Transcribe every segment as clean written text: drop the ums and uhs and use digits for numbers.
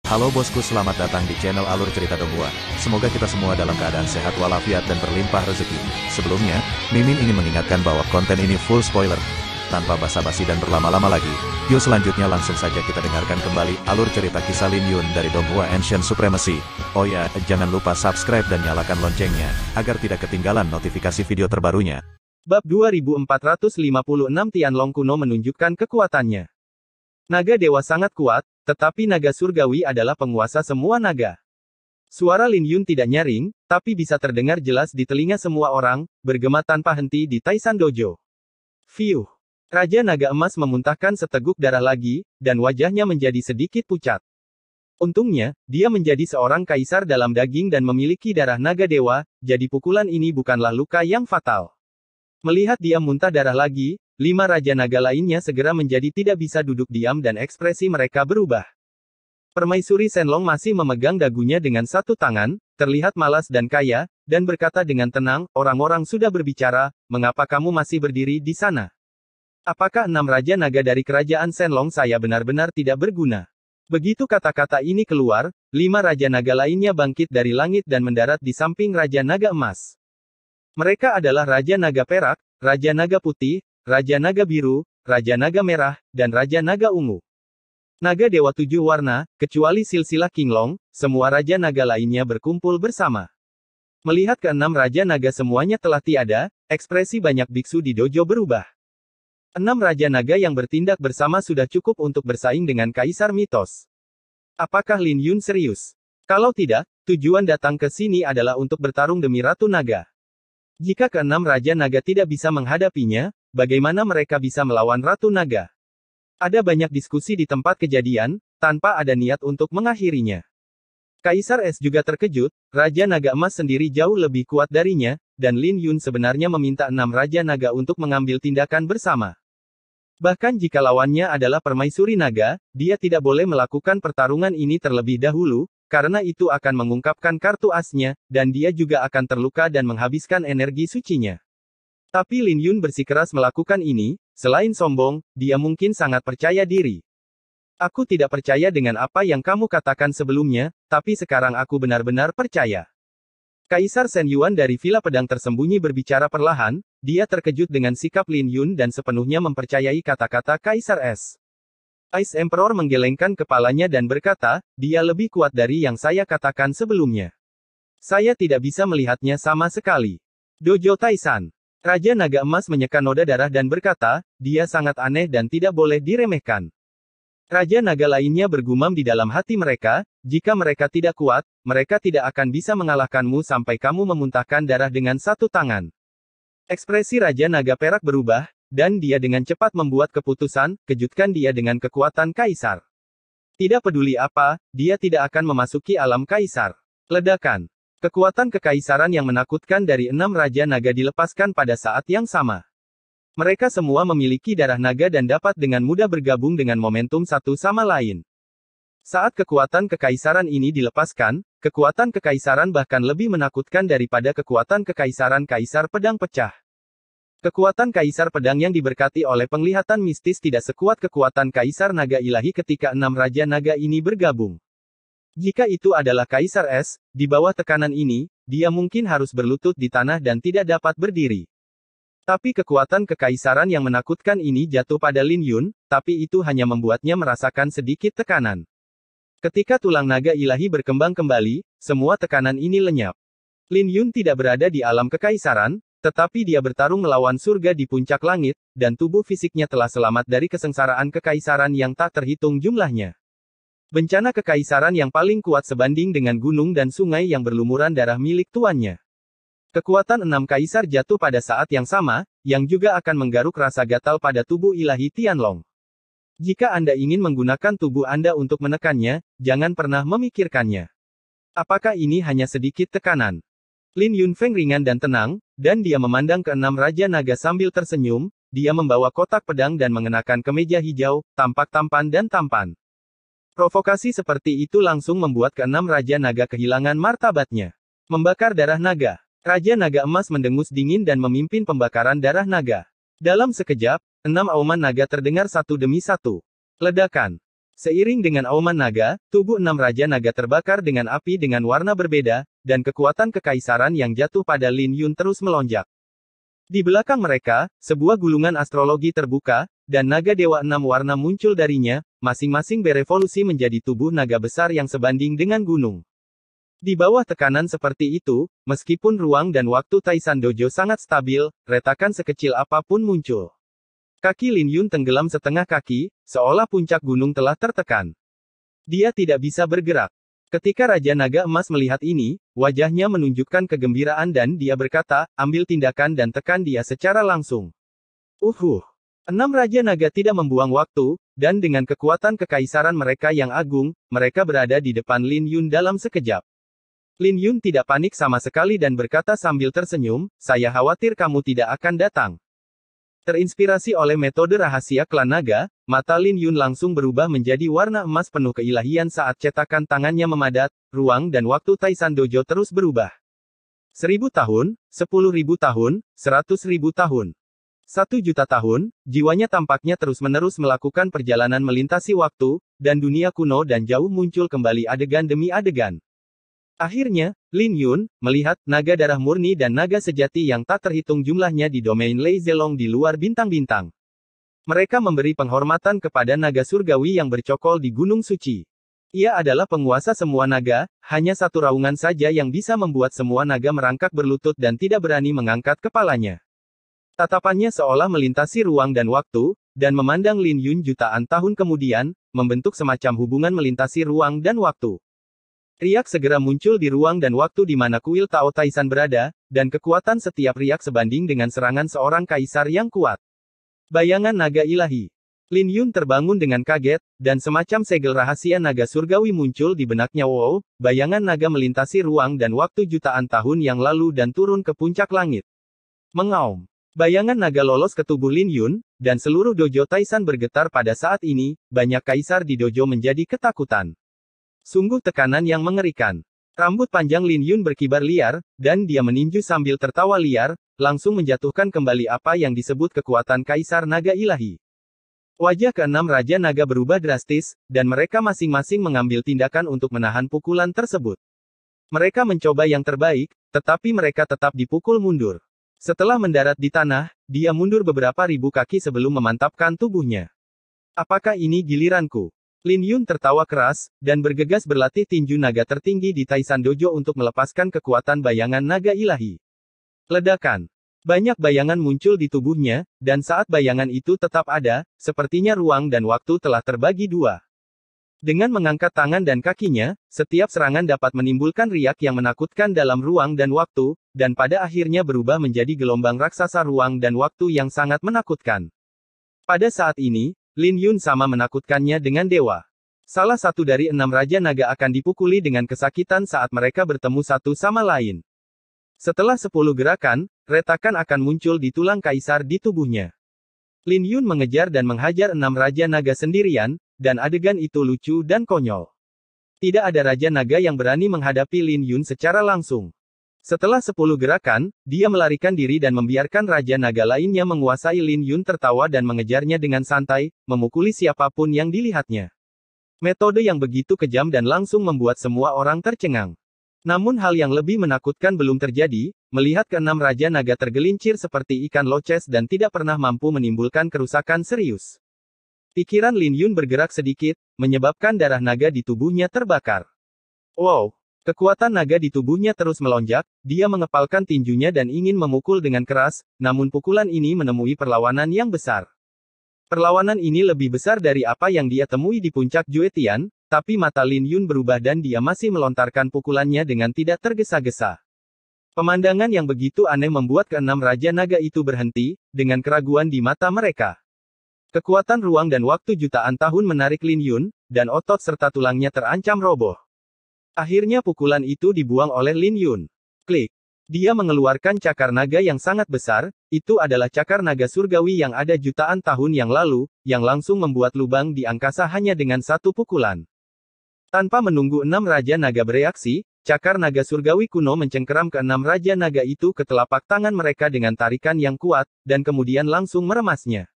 Halo bosku, selamat datang di channel Alur Cerita Donghua. Semoga kita semua dalam keadaan sehat walafiat dan berlimpah rezeki. Sebelumnya, Mimin ingin mengingatkan bahwa konten ini full spoiler. Tanpa basa-basi dan berlama-lama lagi, yuk selanjutnya langsung saja kita dengarkan kembali alur cerita kisah Lin Yun dari Donghua Ancient Supremacy. Oh ya, jangan lupa subscribe dan nyalakan loncengnya, agar tidak ketinggalan notifikasi video terbarunya. Bab 2456 Tianlong kuno menunjukkan kekuatannya. Naga dewa sangat kuat, tetapi naga surgawi adalah penguasa semua naga. Suara Lin Yun tidak nyaring, tapi bisa terdengar jelas di telinga semua orang, bergema tanpa henti di Taisan Dojo. Fiuh. Raja Naga Emas memuntahkan seteguk darah lagi, dan wajahnya menjadi sedikit pucat. Untungnya, dia menjadi seorang kaisar dalam daging dan memiliki darah naga dewa, jadi pukulan ini bukanlah luka yang fatal. Melihat dia muntah darah lagi, 5 Raja Naga lainnya segera menjadi tidak bisa duduk diam dan ekspresi mereka berubah. Permaisuri Shenlong masih memegang dagunya dengan satu tangan, terlihat malas dan kaya, dan berkata dengan tenang, "Orang-orang sudah berbicara, mengapa kamu masih berdiri di sana? Apakah 6 Raja Naga dari kerajaan Shenlong saya benar-benar tidak berguna?" Begitu kata-kata ini keluar, 5 Raja Naga lainnya bangkit dari langit dan mendarat di samping Raja Naga Emas. Mereka adalah Raja Naga Perak, Raja Naga Putih, Raja Naga Biru, Raja Naga Merah, dan Raja Naga Ungu. Naga Dewa 7 warna, kecuali silsilah Qinglong, semua Raja Naga lainnya berkumpul bersama. Melihat ke-6 Raja Naga semuanya telah tiada, ekspresi banyak biksu di dojo berubah. 6 Raja Naga yang bertindak bersama sudah cukup untuk bersaing dengan Kaisar Mitos. Apakah Lin Yun serius? Kalau tidak, tujuan datang ke sini adalah untuk bertarung demi Ratu Naga. Jika ke-6 Raja Naga tidak bisa menghadapinya, bagaimana mereka bisa melawan Ratu Naga? Ada banyak diskusi di tempat kejadian, tanpa ada niat untuk mengakhirinya. Kaisar Es juga terkejut, Raja Naga Emas sendiri jauh lebih kuat darinya, dan Lin Yun sebenarnya meminta 6 Raja Naga untuk mengambil tindakan bersama. Bahkan jika lawannya adalah Permaisuri Naga, dia tidak boleh melakukan pertarungan ini terlebih dahulu, karena itu akan mengungkapkan kartu asnya, dan dia juga akan terluka dan menghabiskan energi sucinya. Tapi Lin Yun bersikeras melakukan ini, selain sombong, dia mungkin sangat percaya diri. Aku tidak percaya dengan apa yang kamu katakan sebelumnya, tapi sekarang aku benar-benar percaya. Kaisar Shen Yuan dari Villa Pedang Tersembunyi berbicara perlahan, dia terkejut dengan sikap Lin Yun dan sepenuhnya mempercayai kata-kata Kaisar Es. Ice Emperor menggelengkan kepalanya dan berkata, dia lebih kuat dari yang saya katakan sebelumnya. Saya tidak bisa melihatnya sama sekali. Dojo Taisan. Raja Naga Emas menyeka noda darah dan berkata, dia sangat aneh dan tidak boleh diremehkan. Raja Naga lainnya bergumam di dalam hati mereka, jika mereka tidak kuat, mereka tidak akan bisa mengalahkanmu sampai kamu memuntahkan darah dengan satu tangan. Ekspresi Raja Naga Perak berubah, dan dia dengan cepat membuat keputusan, kejutkan dia dengan kekuatan Kaisar. Tidak peduli apa, dia tidak akan memasuki alam Kaisar. Ledakan. Kekuatan kekaisaran yang menakutkan dari 6 Raja Naga dilepaskan pada saat yang sama. Mereka semua memiliki darah naga dan dapat dengan mudah bergabung dengan momentum satu sama lain. Saat kekuatan kekaisaran ini dilepaskan, kekuatan kekaisaran bahkan lebih menakutkan daripada kekuatan kekaisaran Kaisar Pedang Pecah. Kekuatan Kaisar Pedang yang diberkati oleh penglihatan mistis tidak sekuat kekuatan Kaisar Naga Ilahi ketika 6 Raja Naga ini bergabung. Jika itu adalah Kaisar Es, di bawah tekanan ini, dia mungkin harus berlutut di tanah dan tidak dapat berdiri. Tapi kekuatan kekaisaran yang menakutkan ini jatuh pada Lin Yun, tapi itu hanya membuatnya merasakan sedikit tekanan. Ketika tulang naga ilahi berkembang kembali, semua tekanan ini lenyap. Lin Yun tidak berada di alam kekaisaran, tetapi dia bertarung melawan surga di puncak langit, dan tubuh fisiknya telah selamat dari kesengsaraan kekaisaran yang tak terhitung jumlahnya. Bencana kekaisaran yang paling kuat sebanding dengan gunung dan sungai yang berlumuran darah milik tuannya. Kekuatan 6 kaisar jatuh pada saat yang sama, yang juga akan menggaruk rasa gatal pada tubuh ilahi Tianlong. Jika Anda ingin menggunakan tubuh Anda untuk menekannya, jangan pernah memikirkannya. Apakah ini hanya sedikit tekanan? Lin Yun Feng ringan dan tenang, dan dia memandang ke-6 Raja Naga sambil tersenyum, dia membawa kotak pedang dan mengenakan kemeja hijau, tampak tampan dan tampan. Provokasi seperti itu langsung membuat ke-6 Raja Naga kehilangan martabatnya. Membakar darah naga. Raja Naga Emas mendengus dingin dan memimpin pembakaran darah naga. Dalam sekejap, 6 auman naga terdengar satu demi satu. Ledakan. Seiring dengan auman naga, tubuh 6 Raja Naga terbakar dengan api dengan warna berbeda, dan kekuatan kekaisaran yang jatuh pada Lin Yun terus melonjak. Di belakang mereka, sebuah gulungan astrologi terbuka, dan naga dewa 6 warna muncul darinya, masing-masing berevolusi menjadi tubuh naga besar yang sebanding dengan gunung. Di bawah tekanan seperti itu, meskipun ruang dan waktu Taisan Dojo sangat stabil, retakan sekecil apapun muncul. Kaki Lin Yun tenggelam setengah kaki, seolah puncak gunung telah tertekan. Dia tidak bisa bergerak. Ketika Raja Naga Emas melihat ini, wajahnya menunjukkan kegembiraan dan dia berkata, ambil tindakan dan tekan dia secara langsung. 6 Raja Naga tidak membuang waktu, dan dengan kekuatan kekaisaran mereka yang agung, mereka berada di depan Lin Yun dalam sekejap. Lin Yun tidak panik sama sekali dan berkata sambil tersenyum, saya khawatir kamu tidak akan datang. Terinspirasi oleh metode rahasia klan naga, mata Lin Yun langsung berubah menjadi warna emas penuh keilahian saat cetakan tangannya memadat, ruang dan waktu Taisan Dojo terus berubah. 1000 tahun, 10.000 tahun, 100.000 tahun. 1.000.000 tahun, jiwanya tampaknya terus-menerus melakukan perjalanan melintasi waktu, dan dunia kuno dan jauh muncul kembali adegan demi adegan. Akhirnya, Lin Yun melihat naga darah murni dan naga sejati yang tak terhitung jumlahnya di domain Lei Zelong di luar bintang-bintang. Mereka memberi penghormatan kepada naga surgawi yang bercokol di Gunung Suci. Ia adalah penguasa semua naga, hanya satu raungan saja yang bisa membuat semua naga merangkak berlutut dan tidak berani mengangkat kepalanya. Tatapannya seolah melintasi ruang dan waktu, dan memandang Lin Yun jutaan tahun kemudian, membentuk semacam hubungan melintasi ruang dan waktu. Riak segera muncul di ruang dan waktu di mana kuil Tao Taisan berada, dan kekuatan setiap riak sebanding dengan serangan seorang kaisar yang kuat. Bayangan naga ilahi. Lin Yun terbangun dengan kaget, dan semacam segel rahasia naga surgawi muncul di benaknya. Wow, bayangan naga melintasi ruang dan waktu jutaan tahun yang lalu dan turun ke puncak langit. Mengaum. Bayangan naga lolos ke tubuh Lin Yun, dan seluruh dojo Taisan bergetar pada saat ini, banyak kaisar di dojo menjadi ketakutan. Sungguh tekanan yang mengerikan. Rambut panjang Lin Yun berkibar liar, dan dia meninju sambil tertawa liar, langsung menjatuhkan kembali apa yang disebut kekuatan Kaisar Naga Ilahi. Wajah ke-6 Raja Naga berubah drastis, dan mereka masing-masing mengambil tindakan untuk menahan pukulan tersebut. Mereka mencoba yang terbaik, tetapi mereka tetap dipukul mundur. Setelah mendarat di tanah, dia mundur beberapa ribu kaki sebelum memantapkan tubuhnya. Apakah ini giliranku? Lin Yun tertawa keras, dan bergegas berlatih tinju naga tertinggi di Taisan Dojo untuk melepaskan kekuatan bayangan naga ilahi. Ledakan. Banyak bayangan muncul di tubuhnya, dan saat bayangan itu tetap ada, sepertinya ruang dan waktu telah terbagi dua. Dengan mengangkat tangan dan kakinya, setiap serangan dapat menimbulkan riak yang menakutkan dalam ruang dan waktu, dan pada akhirnya berubah menjadi gelombang raksasa ruang dan waktu yang sangat menakutkan. Pada saat ini, Lin Yun sama menakutkannya dengan dewa. Salah satu dari 6 Raja Naga akan dipukuli dengan kesakitan saat mereka bertemu satu sama lain. Setelah 10 gerakan, retakan akan muncul di tulang kaisar di tubuhnya. Lin Yun mengejar dan menghajar 6 Raja Naga sendirian, dan adegan itu lucu dan konyol. Tidak ada Raja Naga yang berani menghadapi Lin Yun secara langsung. Setelah 10 gerakan, dia melarikan diri dan membiarkan Raja Naga lainnya menguasai. Lin Yun tertawa dan mengejarnya dengan santai, memukuli siapapun yang dilihatnya. Metode yang begitu kejam dan langsung membuat semua orang tercengang. Namun hal yang lebih menakutkan belum terjadi, melihat ke-6 Raja Naga tergelincir seperti ikan loces dan tidak pernah mampu menimbulkan kerusakan serius. Pikiran Lin Yun bergerak sedikit, menyebabkan darah naga di tubuhnya terbakar. Wow! Kekuatan naga di tubuhnya terus melonjak, dia mengepalkan tinjunya dan ingin memukul dengan keras, namun pukulan ini menemui perlawanan yang besar. Perlawanan ini lebih besar dari apa yang dia temui di puncak Juetian, tapi mata Lin Yun berubah dan dia masih melontarkan pukulannya dengan tidak tergesa-gesa. Pemandangan yang begitu aneh membuat ke-6 Raja Naga itu berhenti, dengan keraguan di mata mereka. Kekuatan ruang dan waktu jutaan tahun menarik Lin Yun, dan otot serta tulangnya terancam roboh. Akhirnya pukulan itu dibuang oleh Lin Yun. Klik. Dia mengeluarkan cakar naga yang sangat besar, itu adalah cakar naga surgawi yang ada jutaan tahun yang lalu, yang langsung membuat lubang di angkasa hanya dengan satu pukulan. Tanpa menunggu 6 Raja Naga bereaksi, cakar naga surgawi kuno mencengkeram ke-6 Raja Naga itu ke telapak tangan mereka dengan tarikan yang kuat, dan kemudian langsung meremasnya.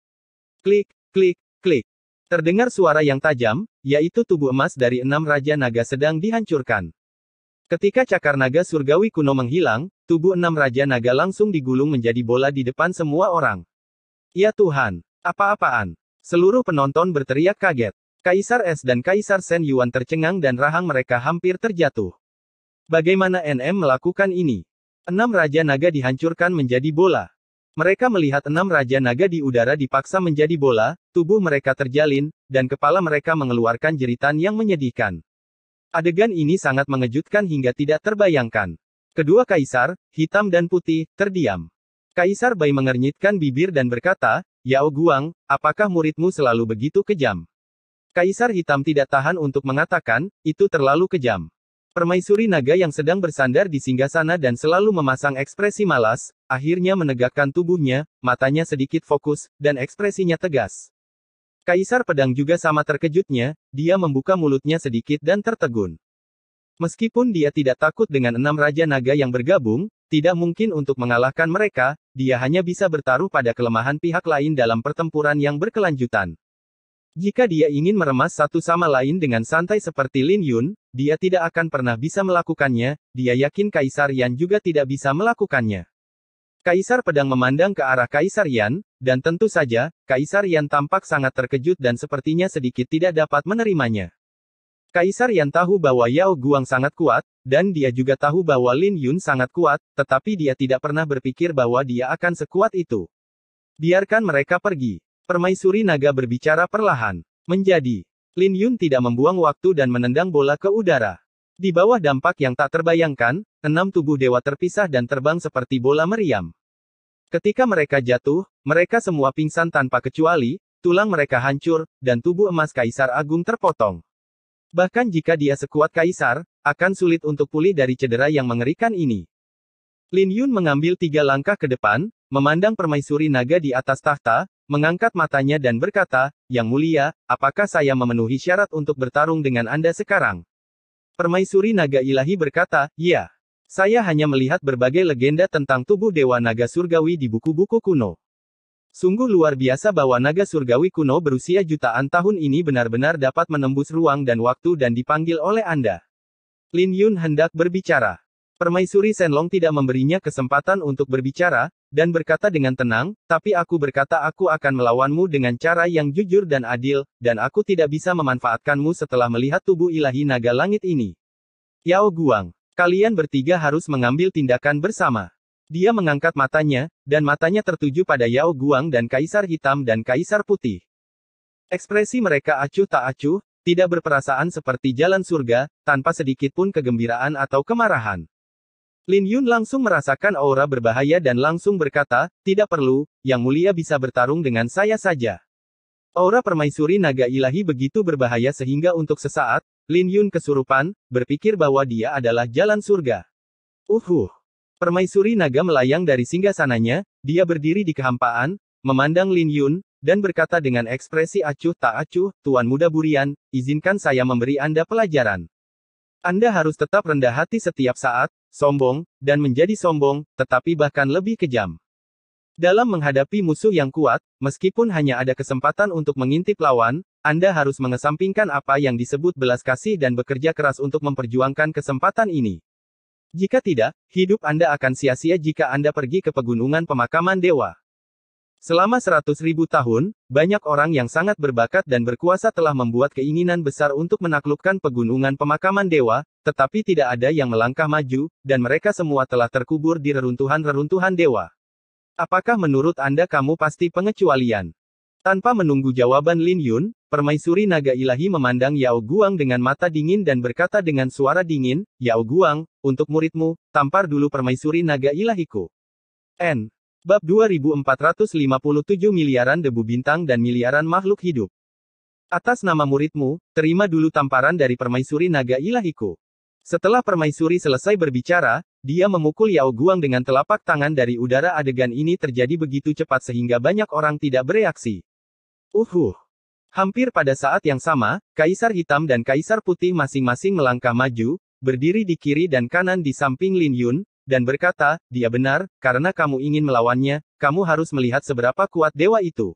Klik, klik, klik. Terdengar suara yang tajam, yaitu tubuh emas dari 6 Raja Naga sedang dihancurkan. Ketika cakar naga surgawi kuno menghilang, tubuh 6 Raja Naga langsung digulung menjadi bola di depan semua orang. Ya Tuhan, apa-apaan? Seluruh penonton berteriak kaget. Kaisar Es dan Kaisar Shen Yuan tercengang dan rahang mereka hampir terjatuh. Bagaimana NM melakukan ini? 6 Raja Naga dihancurkan menjadi bola. Mereka melihat 6 Raja Naga di udara dipaksa menjadi bola, tubuh mereka terjalin, dan kepala mereka mengeluarkan jeritan yang menyedihkan. Adegan ini sangat mengejutkan hingga tidak terbayangkan. Kedua kaisar, hitam dan putih, terdiam. Kaisar Bai mengernyitkan bibir dan berkata, Yao Guang, apakah muridmu selalu begitu kejam? Kaisar hitam tidak tahan untuk mengatakan, itu terlalu kejam. Permaisuri naga yang sedang bersandar di singgasana dan selalu memasang ekspresi malas, akhirnya menegakkan tubuhnya, matanya sedikit fokus, dan ekspresinya tegas. Kaisar pedang juga sama terkejutnya, dia membuka mulutnya sedikit dan tertegun. Meskipun dia tidak takut dengan 6 Raja Naga yang bergabung, tidak mungkin untuk mengalahkan mereka, dia hanya bisa bertaruh pada kelemahan pihak lain dalam pertempuran yang berkelanjutan. Jika dia ingin meremas satu sama lain dengan santai seperti Lin Yun, dia tidak akan pernah bisa melakukannya, dia yakin Kaisar Yan juga tidak bisa melakukannya. Kaisar pedang memandang ke arah Kaisar Yan, dan tentu saja, Kaisar Yan tampak sangat terkejut dan sepertinya sedikit tidak dapat menerimanya. Kaisar Yan tahu bahwa Yao Guang sangat kuat, dan dia juga tahu bahwa Lin Yun sangat kuat, tetapi dia tidak pernah berpikir bahwa dia akan sekuat itu. Biarkan mereka pergi. Permaisuri naga berbicara perlahan. Menjadi. Lin Yun tidak membuang waktu dan menendang bola ke udara. Di bawah dampak yang tak terbayangkan, 6 tubuh dewa terpisah dan terbang seperti bola meriam. Ketika mereka jatuh, mereka semua pingsan tanpa kecuali, tulang mereka hancur, dan tubuh emas Kaisar Agung terpotong. Bahkan jika dia sekuat Kaisar, akan sulit untuk pulih dari cedera yang mengerikan ini. Lin Yun mengambil 3 langkah ke depan, memandang permaisuri naga di atas tahta, mengangkat matanya dan berkata, Yang Mulia, apakah saya memenuhi syarat untuk bertarung dengan Anda sekarang? Permaisuri naga ilahi berkata, ya. Saya hanya melihat berbagai legenda tentang tubuh dewa naga surgawi di buku-buku kuno. Sungguh luar biasa bahwa naga surgawi kuno berusia jutaan tahun ini benar-benar dapat menembus ruang dan waktu dan dipanggil oleh Anda. Lin Yun hendak berbicara. Permaisuri Shenlong tidak memberinya kesempatan untuk berbicara, dan berkata dengan tenang, tapi aku berkata aku akan melawanmu dengan cara yang jujur dan adil, dan aku tidak bisa memanfaatkanmu setelah melihat tubuh ilahi naga langit ini. Yao Guang, kalian bertiga harus mengambil tindakan bersama. Dia mengangkat matanya, dan matanya tertuju pada Yao Guang dan Kaisar Hitam dan Kaisar Putih. Ekspresi mereka acuh tak acuh, tidak berperasaan seperti jalan surga, tanpa sedikit pun kegembiraan atau kemarahan. Lin Yun langsung merasakan aura berbahaya dan langsung berkata, tidak perlu, Yang Mulia bisa bertarung dengan saya saja. Aura permaisuri naga ilahi begitu berbahaya sehingga untuk sesaat, Lin Yun kesurupan, berpikir bahwa dia adalah jalan surga. Permaisuri naga melayang dari singgasananya, dia berdiri di kehampaan, memandang Lin Yun, dan berkata dengan ekspresi acuh tak acuh, Tuan Muda Burian, izinkan saya memberi Anda pelajaran. Anda harus tetap rendah hati setiap saat, sombong, dan menjadi sombong, tetapi bahkan lebih kejam. Dalam menghadapi musuh yang kuat, meskipun hanya ada kesempatan untuk mengintip lawan, Anda harus mengesampingkan apa yang disebut belas kasih dan bekerja keras untuk memperjuangkan kesempatan ini. Jika tidak, hidup Anda akan sia-sia jika Anda pergi ke pegunungan pemakaman dewa. Selama 100.000 tahun, banyak orang yang sangat berbakat dan berkuasa telah membuat keinginan besar untuk menaklukkan pegunungan pemakaman dewa, tetapi tidak ada yang melangkah maju, dan mereka semua telah terkubur di reruntuhan-reruntuhan dewa. Apakah menurut Anda kamu pasti pengecualian? Tanpa menunggu jawaban Lin Yun, permaisuri naga ilahi memandang Yao Guang dengan mata dingin dan berkata dengan suara dingin, Yao Guang, untuk muridmu, tampar dulu permaisuri naga ilahiku. Bab 2457 miliaran debu bintang dan miliaran makhluk hidup. Atas nama muridmu, terima dulu tamparan dari permaisuri naga ilahiku. Setelah permaisuri selesai berbicara, dia memukul Yao Guang dengan telapak tangan dari udara. Adegan ini terjadi begitu cepat sehingga banyak orang tidak bereaksi. Hampir pada saat yang sama, Kaisar Hitam dan Kaisar Putih masing-masing melangkah maju, berdiri di kiri dan kanan di samping Lin Yun, dan berkata, dia benar, karena kamu ingin melawannya, kamu harus melihat seberapa kuat dewa itu.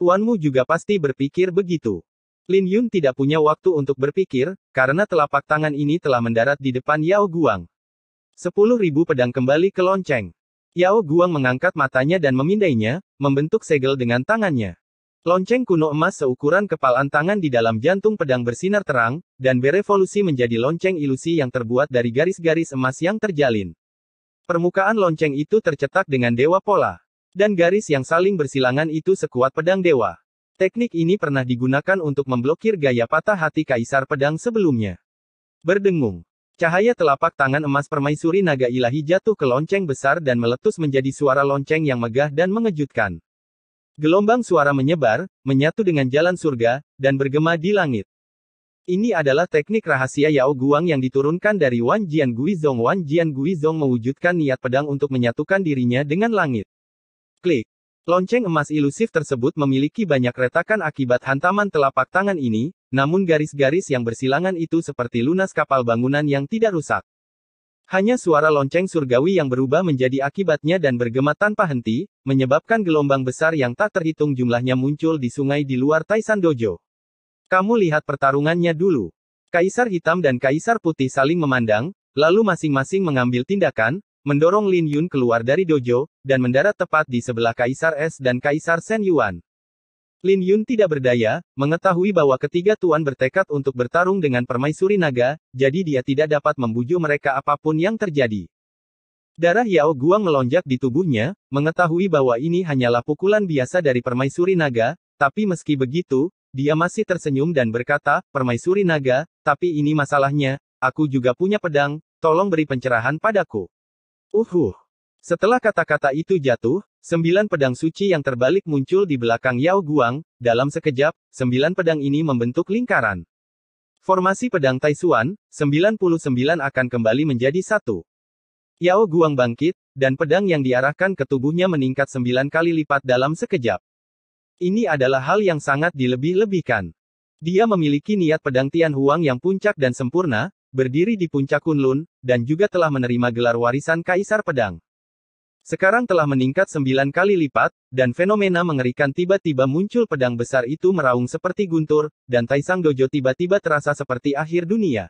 Tuanmu juga pasti berpikir begitu. Lin Yun tidak punya waktu untuk berpikir, karena telapak tangan ini telah mendarat di depan Yao Guang. 10.000 pedang kembali ke lonceng. Yao Guang mengangkat matanya dan memindainya, membentuk segel dengan tangannya. Lonceng kuno emas seukuran kepalan tangan di dalam jantung pedang bersinar terang, dan berevolusi menjadi lonceng ilusi yang terbuat dari garis-garis emas yang terjalin. Permukaan lonceng itu tercetak dengan dewa pola. Dan garis yang saling bersilangan itu sekuat pedang dewa. Teknik ini pernah digunakan untuk memblokir gaya patah hati Kaisar Pedang sebelumnya. Berdengung. Cahaya telapak tangan emas permaisuri naga ilahi jatuh ke lonceng besar dan meletus menjadi suara lonceng yang megah dan mengejutkan. Gelombang suara menyebar, menyatu dengan jalan surga, dan bergema di langit. Ini adalah teknik rahasia Yao Guang yang diturunkan dari Wan Jian Guizong. Wan Jian Guizong mewujudkan niat pedang untuk menyatukan dirinya dengan langit. Klik. Lonceng emas ilusif tersebut memiliki banyak retakan akibat hantaman telapak tangan ini, namun garis-garis yang bersilangan itu seperti lunas kapal bangunan yang tidak rusak. Hanya suara lonceng surgawi yang berubah menjadi akibatnya dan bergema tanpa henti, menyebabkan gelombang besar yang tak terhitung jumlahnya muncul di sungai di luar Taisan Dojo. Kamu lihat pertarungannya dulu. Kaisar Hitam dan Kaisar Putih saling memandang, lalu masing-masing mengambil tindakan, mendorong Lin Yun keluar dari dojo, dan mendarat tepat di sebelah Kaisar Es dan Kaisar Shen Yuan. Lin Yun tidak berdaya, mengetahui bahwa ketiga tuan bertekad untuk bertarung dengan permaisuri naga, jadi dia tidak dapat membujuk mereka apapun yang terjadi. Darah Yao Guang melonjak di tubuhnya, mengetahui bahwa ini hanyalah pukulan biasa dari permaisuri naga, tapi meski begitu, dia masih tersenyum dan berkata, "Permaisuri naga, tapi ini masalahnya, aku juga punya pedang, tolong beri pencerahan padaku." Setelah kata-kata itu jatuh, 9 pedang suci yang terbalik muncul di belakang Yao Guang. Dalam sekejap, 9 pedang ini membentuk lingkaran. Formasi pedang Taishuan, 99 akan kembali menjadi satu. Yao Guang bangkit, dan pedang yang diarahkan ke tubuhnya meningkat 9 kali lipat dalam sekejap. Ini adalah hal yang sangat dilebih-lebihkan. Dia memiliki niat pedang Tian Huang yang puncak dan sempurna, berdiri di puncak Kunlun, dan juga telah menerima gelar warisan Kaisar Pedang. Sekarang telah meningkat 9 kali lipat, dan fenomena mengerikan tiba-tiba muncul. Pedang besar itu meraung seperti guntur, dan Taisang Dojo tiba-tiba terasa seperti akhir dunia.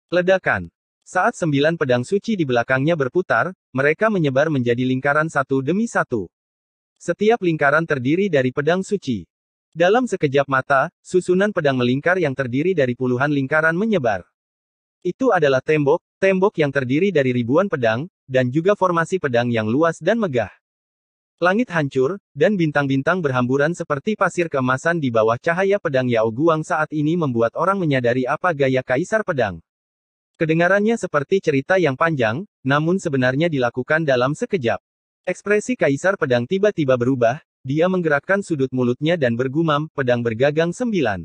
Ledakan. Saat 9 pedang suci di belakangnya berputar, mereka menyebar menjadi lingkaran satu demi satu. Setiap lingkaran terdiri dari pedang suci. Dalam sekejap mata, susunan pedang melingkar yang terdiri dari puluhan lingkaran menyebar. Itu adalah tembok yang terdiri dari ribuan pedang, dan juga formasi pedang yang luas dan megah. Langit hancur, dan bintang-bintang berhamburan seperti pasir keemasan di bawah cahaya pedang Yao Guang saat ini membuat orang menyadari apa gaya Kaisar Pedang. Kedengarannya seperti cerita yang panjang, namun sebenarnya dilakukan dalam sekejap. Ekspresi Kaisar Pedang tiba-tiba berubah, dia menggerakkan sudut mulutnya dan bergumam, "Pedang bergagang 9.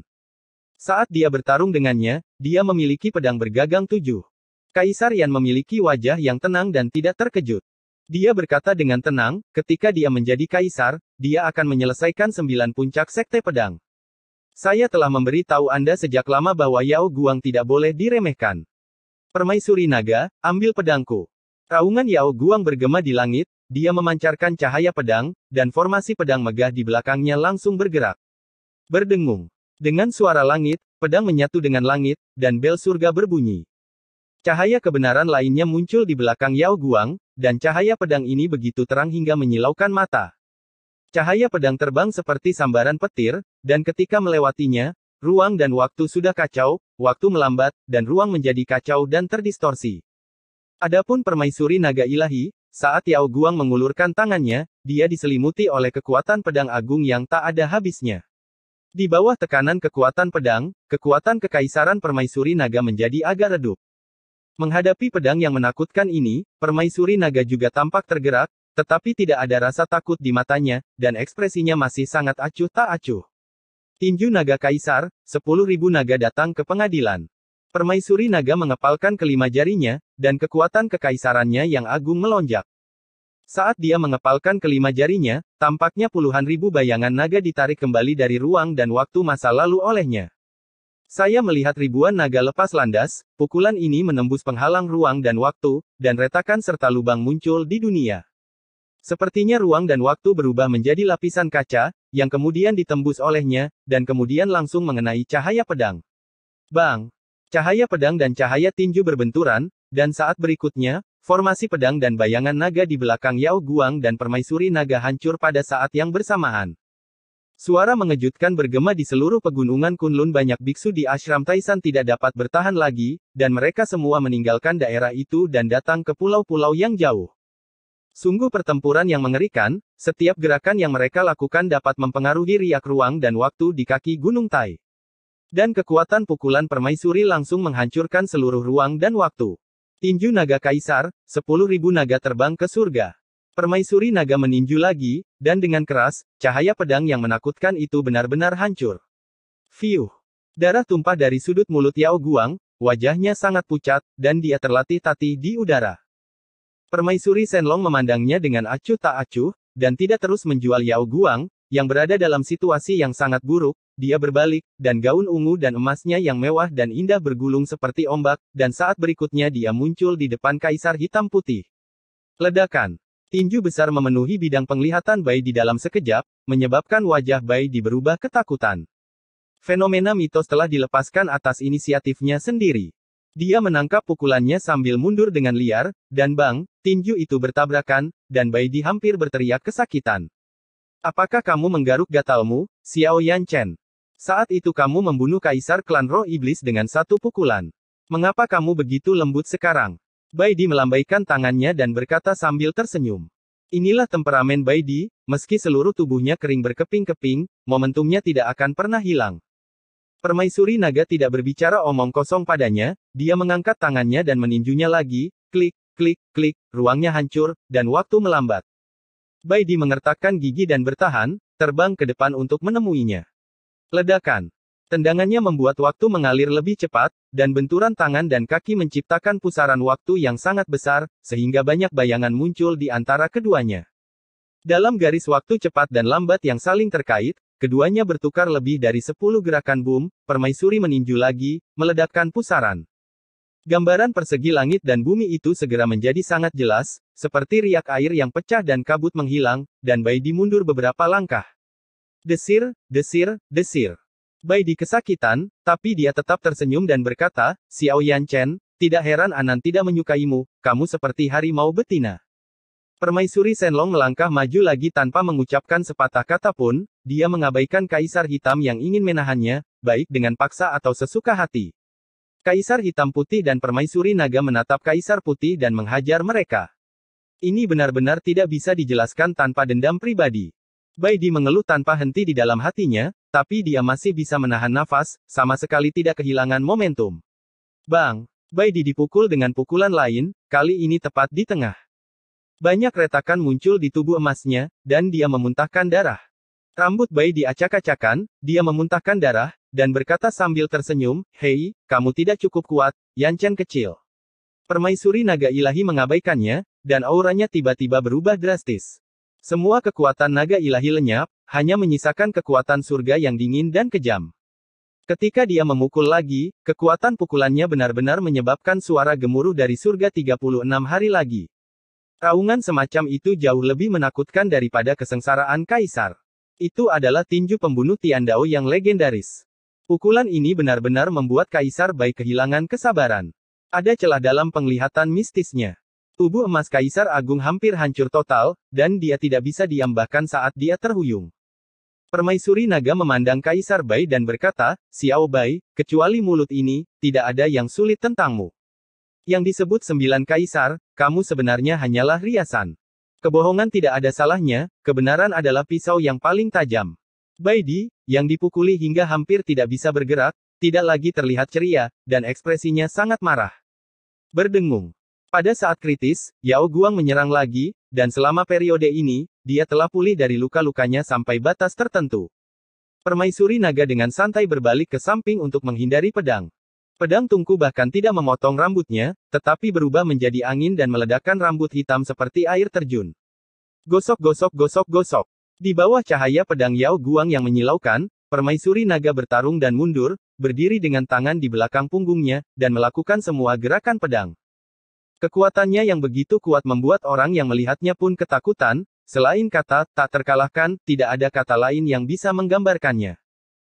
Saat dia bertarung dengannya, dia memiliki pedang bergagang 7. Kaisar Yan memiliki wajah yang tenang dan tidak terkejut. Dia berkata dengan tenang, ketika dia menjadi kaisar, dia akan menyelesaikan 9 puncak sekte pedang. Saya telah memberi tahu Anda sejak lama bahwa Yao Guang tidak boleh diremehkan. Permaisuri naga, ambil pedangku." Raungan Yao Guang bergema di langit, dia memancarkan cahaya pedang, dan formasi pedang megah di belakangnya langsung bergerak. Berdengung. Dengan suara langit, pedang menyatu dengan langit, dan bel surga berbunyi. Cahaya kebenaran lainnya muncul di belakang Yao Guang, dan cahaya pedang ini begitu terang hingga menyilaukan mata. Cahaya pedang terbang seperti sambaran petir, dan ketika melewatinya, ruang dan waktu sudah kacau, waktu melambat, dan ruang menjadi kacau dan terdistorsi. Adapun permaisuri naga ilahi, saat Yao Guang mengulurkan tangannya, dia diselimuti oleh kekuatan pedang agung yang tak ada habisnya. Di bawah tekanan kekuatan pedang, kekuatan kekaisaran permaisuri naga menjadi agak redup. Menghadapi pedang yang menakutkan ini, permaisuri naga juga tampak tergerak, tetapi tidak ada rasa takut di matanya, dan ekspresinya masih sangat acuh tak acuh. Tinju naga kaisar, 10.000 naga datang ke pengadilan. Permaisuri naga mengepalkan kelima jarinya, dan kekuatan kekaisarannya yang agung melonjak. Saat dia mengepalkan kelima jarinya, tampaknya puluhan ribu bayangan naga ditarik kembali dari ruang dan waktu masa lalu olehnya. Saya melihat ribuan naga lepas landas, pukulan ini menembus penghalang ruang dan waktu, dan retakan serta lubang muncul di dunia. Sepertinya ruang dan waktu berubah menjadi lapisan kaca, yang kemudian ditembus olehnya, dan kemudian langsung mengenai cahaya pedang. Bang! Cahaya pedang dan cahaya tinju berbenturan, dan saat berikutnya, formasi pedang dan bayangan naga di belakang Yao Guang dan permaisuri naga hancur pada saat yang bersamaan. Suara mengejutkan bergema di seluruh pegunungan Kunlun. Banyak biksu di ashram Taisan tidak dapat bertahan lagi, dan mereka semua meninggalkan daerah itu dan datang ke pulau-pulau yang jauh. Sungguh pertempuran yang mengerikan, setiap gerakan yang mereka lakukan dapat mempengaruhi riak ruang dan waktu di kaki Gunung Tai. Dan kekuatan pukulan permaisuri langsung menghancurkan seluruh ruang dan waktu. Tinju naga kaisar, 10.000 naga terbang ke surga. Permaisuri naga meninju lagi, dan dengan keras, cahaya pedang yang menakutkan itu benar-benar hancur. Fiuh! Darah tumpah dari sudut mulut Yao Guang, wajahnya sangat pucat, dan dia terlatih-tatih di udara. Permaisuri Shenlong memandangnya dengan acuh tak acuh, dan tidak terus menjual Yao Guang, yang berada dalam situasi yang sangat buruk. Dia berbalik, dan gaun ungu dan emasnya yang mewah dan indah bergulung seperti ombak, dan saat berikutnya dia muncul di depan Kaisar Hitam Putih. Ledakan. Tinju besar memenuhi bidang penglihatan Bai di dalam sekejap, menyebabkan wajah Bai Di berubah ketakutan. Fenomena mitos telah dilepaskan atas inisiatifnya sendiri. Dia menangkap pukulannya sambil mundur dengan liar, dan bang, tinju itu bertabrakan, dan Bai Di hampir berteriak kesakitan. Apakah kamu menggaruk gatalmu, Xiao Yanchen? Saat itu kamu membunuh Kaisar Klan Roh Iblis dengan satu pukulan. Mengapa kamu begitu lembut sekarang? Bai Di melambaikan tangannya dan berkata sambil tersenyum. Inilah temperamen Bai Di, meski seluruh tubuhnya kering berkeping-keping, momentumnya tidak akan pernah hilang. Permaisuri naga tidak berbicara omong kosong padanya, dia mengangkat tangannya dan meninjunya lagi, klik, klik, klik, ruangnya hancur, dan waktu melambat. Bai Di mengertakkan gigi dan bertahan, terbang ke depan untuk menemuinya. Ledakan. Tendangannya membuat waktu mengalir lebih cepat, dan benturan tangan dan kaki menciptakan pusaran waktu yang sangat besar, sehingga banyak bayangan muncul di antara keduanya. Dalam garis waktu cepat dan lambat yang saling terkait, keduanya bertukar lebih dari 10 gerakan boom, permaisuri meninju lagi, meledakkan pusaran. Gambaran persegi langit dan bumi itu segera menjadi sangat jelas, seperti riak air yang pecah dan kabut menghilang, dan Bai Di mundur beberapa langkah. Desir, desir, desir. Bai Di kesakitan, tapi dia tetap tersenyum dan berkata, Xiao Yanchen, tidak heran Anan tidak menyukaimu, kamu seperti harimau betina. Permaisuri Shenlong melangkah maju lagi tanpa mengucapkan sepatah kata pun, dia mengabaikan Kaisar Hitam yang ingin menahannya, baik dengan paksa atau sesuka hati. Kaisar Hitam Putih dan Permaisuri Naga menatap Kaisar Putih dan menghajar mereka. Ini benar-benar tidak bisa dijelaskan tanpa dendam pribadi. Bai Di mengeluh tanpa henti di dalam hatinya, tapi dia masih bisa menahan nafas, sama sekali tidak kehilangan momentum. Bang! Bai Di dipukul dengan pukulan lain, kali ini tepat di tengah. Banyak retakan muncul di tubuh emasnya, dan dia memuntahkan darah. Rambut Bai Di acak-acakan, dia memuntahkan darah, dan berkata sambil tersenyum, Hei, kamu tidak cukup kuat, Yanchen kecil. Permaisuri naga ilahi mengabaikannya, dan auranya tiba-tiba berubah drastis. Semua kekuatan naga ilahi lenyap, hanya menyisakan kekuatan surga yang dingin dan kejam. Ketika dia memukul lagi, kekuatan pukulannya benar-benar menyebabkan suara gemuruh dari surga 36 hari lagi. Raungan semacam itu jauh lebih menakutkan daripada kesengsaraan Kaisar. Itu adalah tinju pembunuh Tiandao yang legendaris. Pukulan ini benar-benar membuat Kaisar Bai kehilangan kesabaran. Ada celah dalam penglihatan mistisnya. Tubuh emas Kaisar Agung hampir hancur total, dan dia tidak bisa diam bahkan saat dia terhuyung. Permaisuri naga memandang Kaisar Bai dan berkata, Xiao Bai, kecuali mulut ini, tidak ada yang sulit tentangmu. Yang disebut 9 kaisar, kamu sebenarnya hanyalah riasan. Kebohongan tidak ada salahnya, kebenaran adalah pisau yang paling tajam. Bai Di, yang dipukuli hingga hampir tidak bisa bergerak, tidak lagi terlihat ceria, dan ekspresinya sangat marah. Berdengung. Pada saat kritis, Yao Guang menyerang lagi, dan selama periode ini, dia telah pulih dari luka-lukanya sampai batas tertentu. Permaisuri naga dengan santai berbalik ke samping untuk menghindari pedang. Pedang tungku bahkan tidak memotong rambutnya, tetapi berubah menjadi angin dan meledakkan rambut hitam seperti air terjun. Gosok gosok gosok gosok. Di bawah cahaya pedang Yao Guang yang menyilaukan, permaisuri naga bertarung dan mundur, berdiri dengan tangan di belakang punggungnya, dan melakukan semua gerakan pedang. Kekuatannya yang begitu kuat membuat orang yang melihatnya pun ketakutan, selain kata "tak terkalahkan", tidak ada kata lain yang bisa menggambarkannya.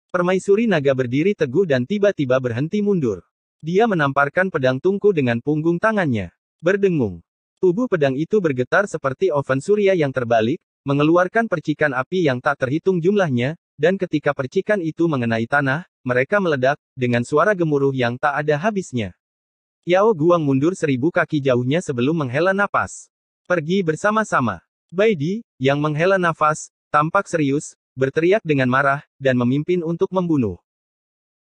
Permaisuri naga berdiri teguh dan tiba-tiba berhenti mundur. Dia menamparkan pedang tungku dengan punggung tangannya. Berdengung. Tubuh pedang itu bergetar seperti oven surya yang terbalik, mengeluarkan percikan api yang tak terhitung jumlahnya, dan ketika percikan itu mengenai tanah, mereka meledak, dengan suara gemuruh yang tak ada habisnya. Yao Guang mundur 1000 kaki jauhnya sebelum menghela napas. Pergi bersama-sama. Baidi, yang menghela nafas, tampak serius, berteriak dengan marah, dan memimpin untuk membunuh.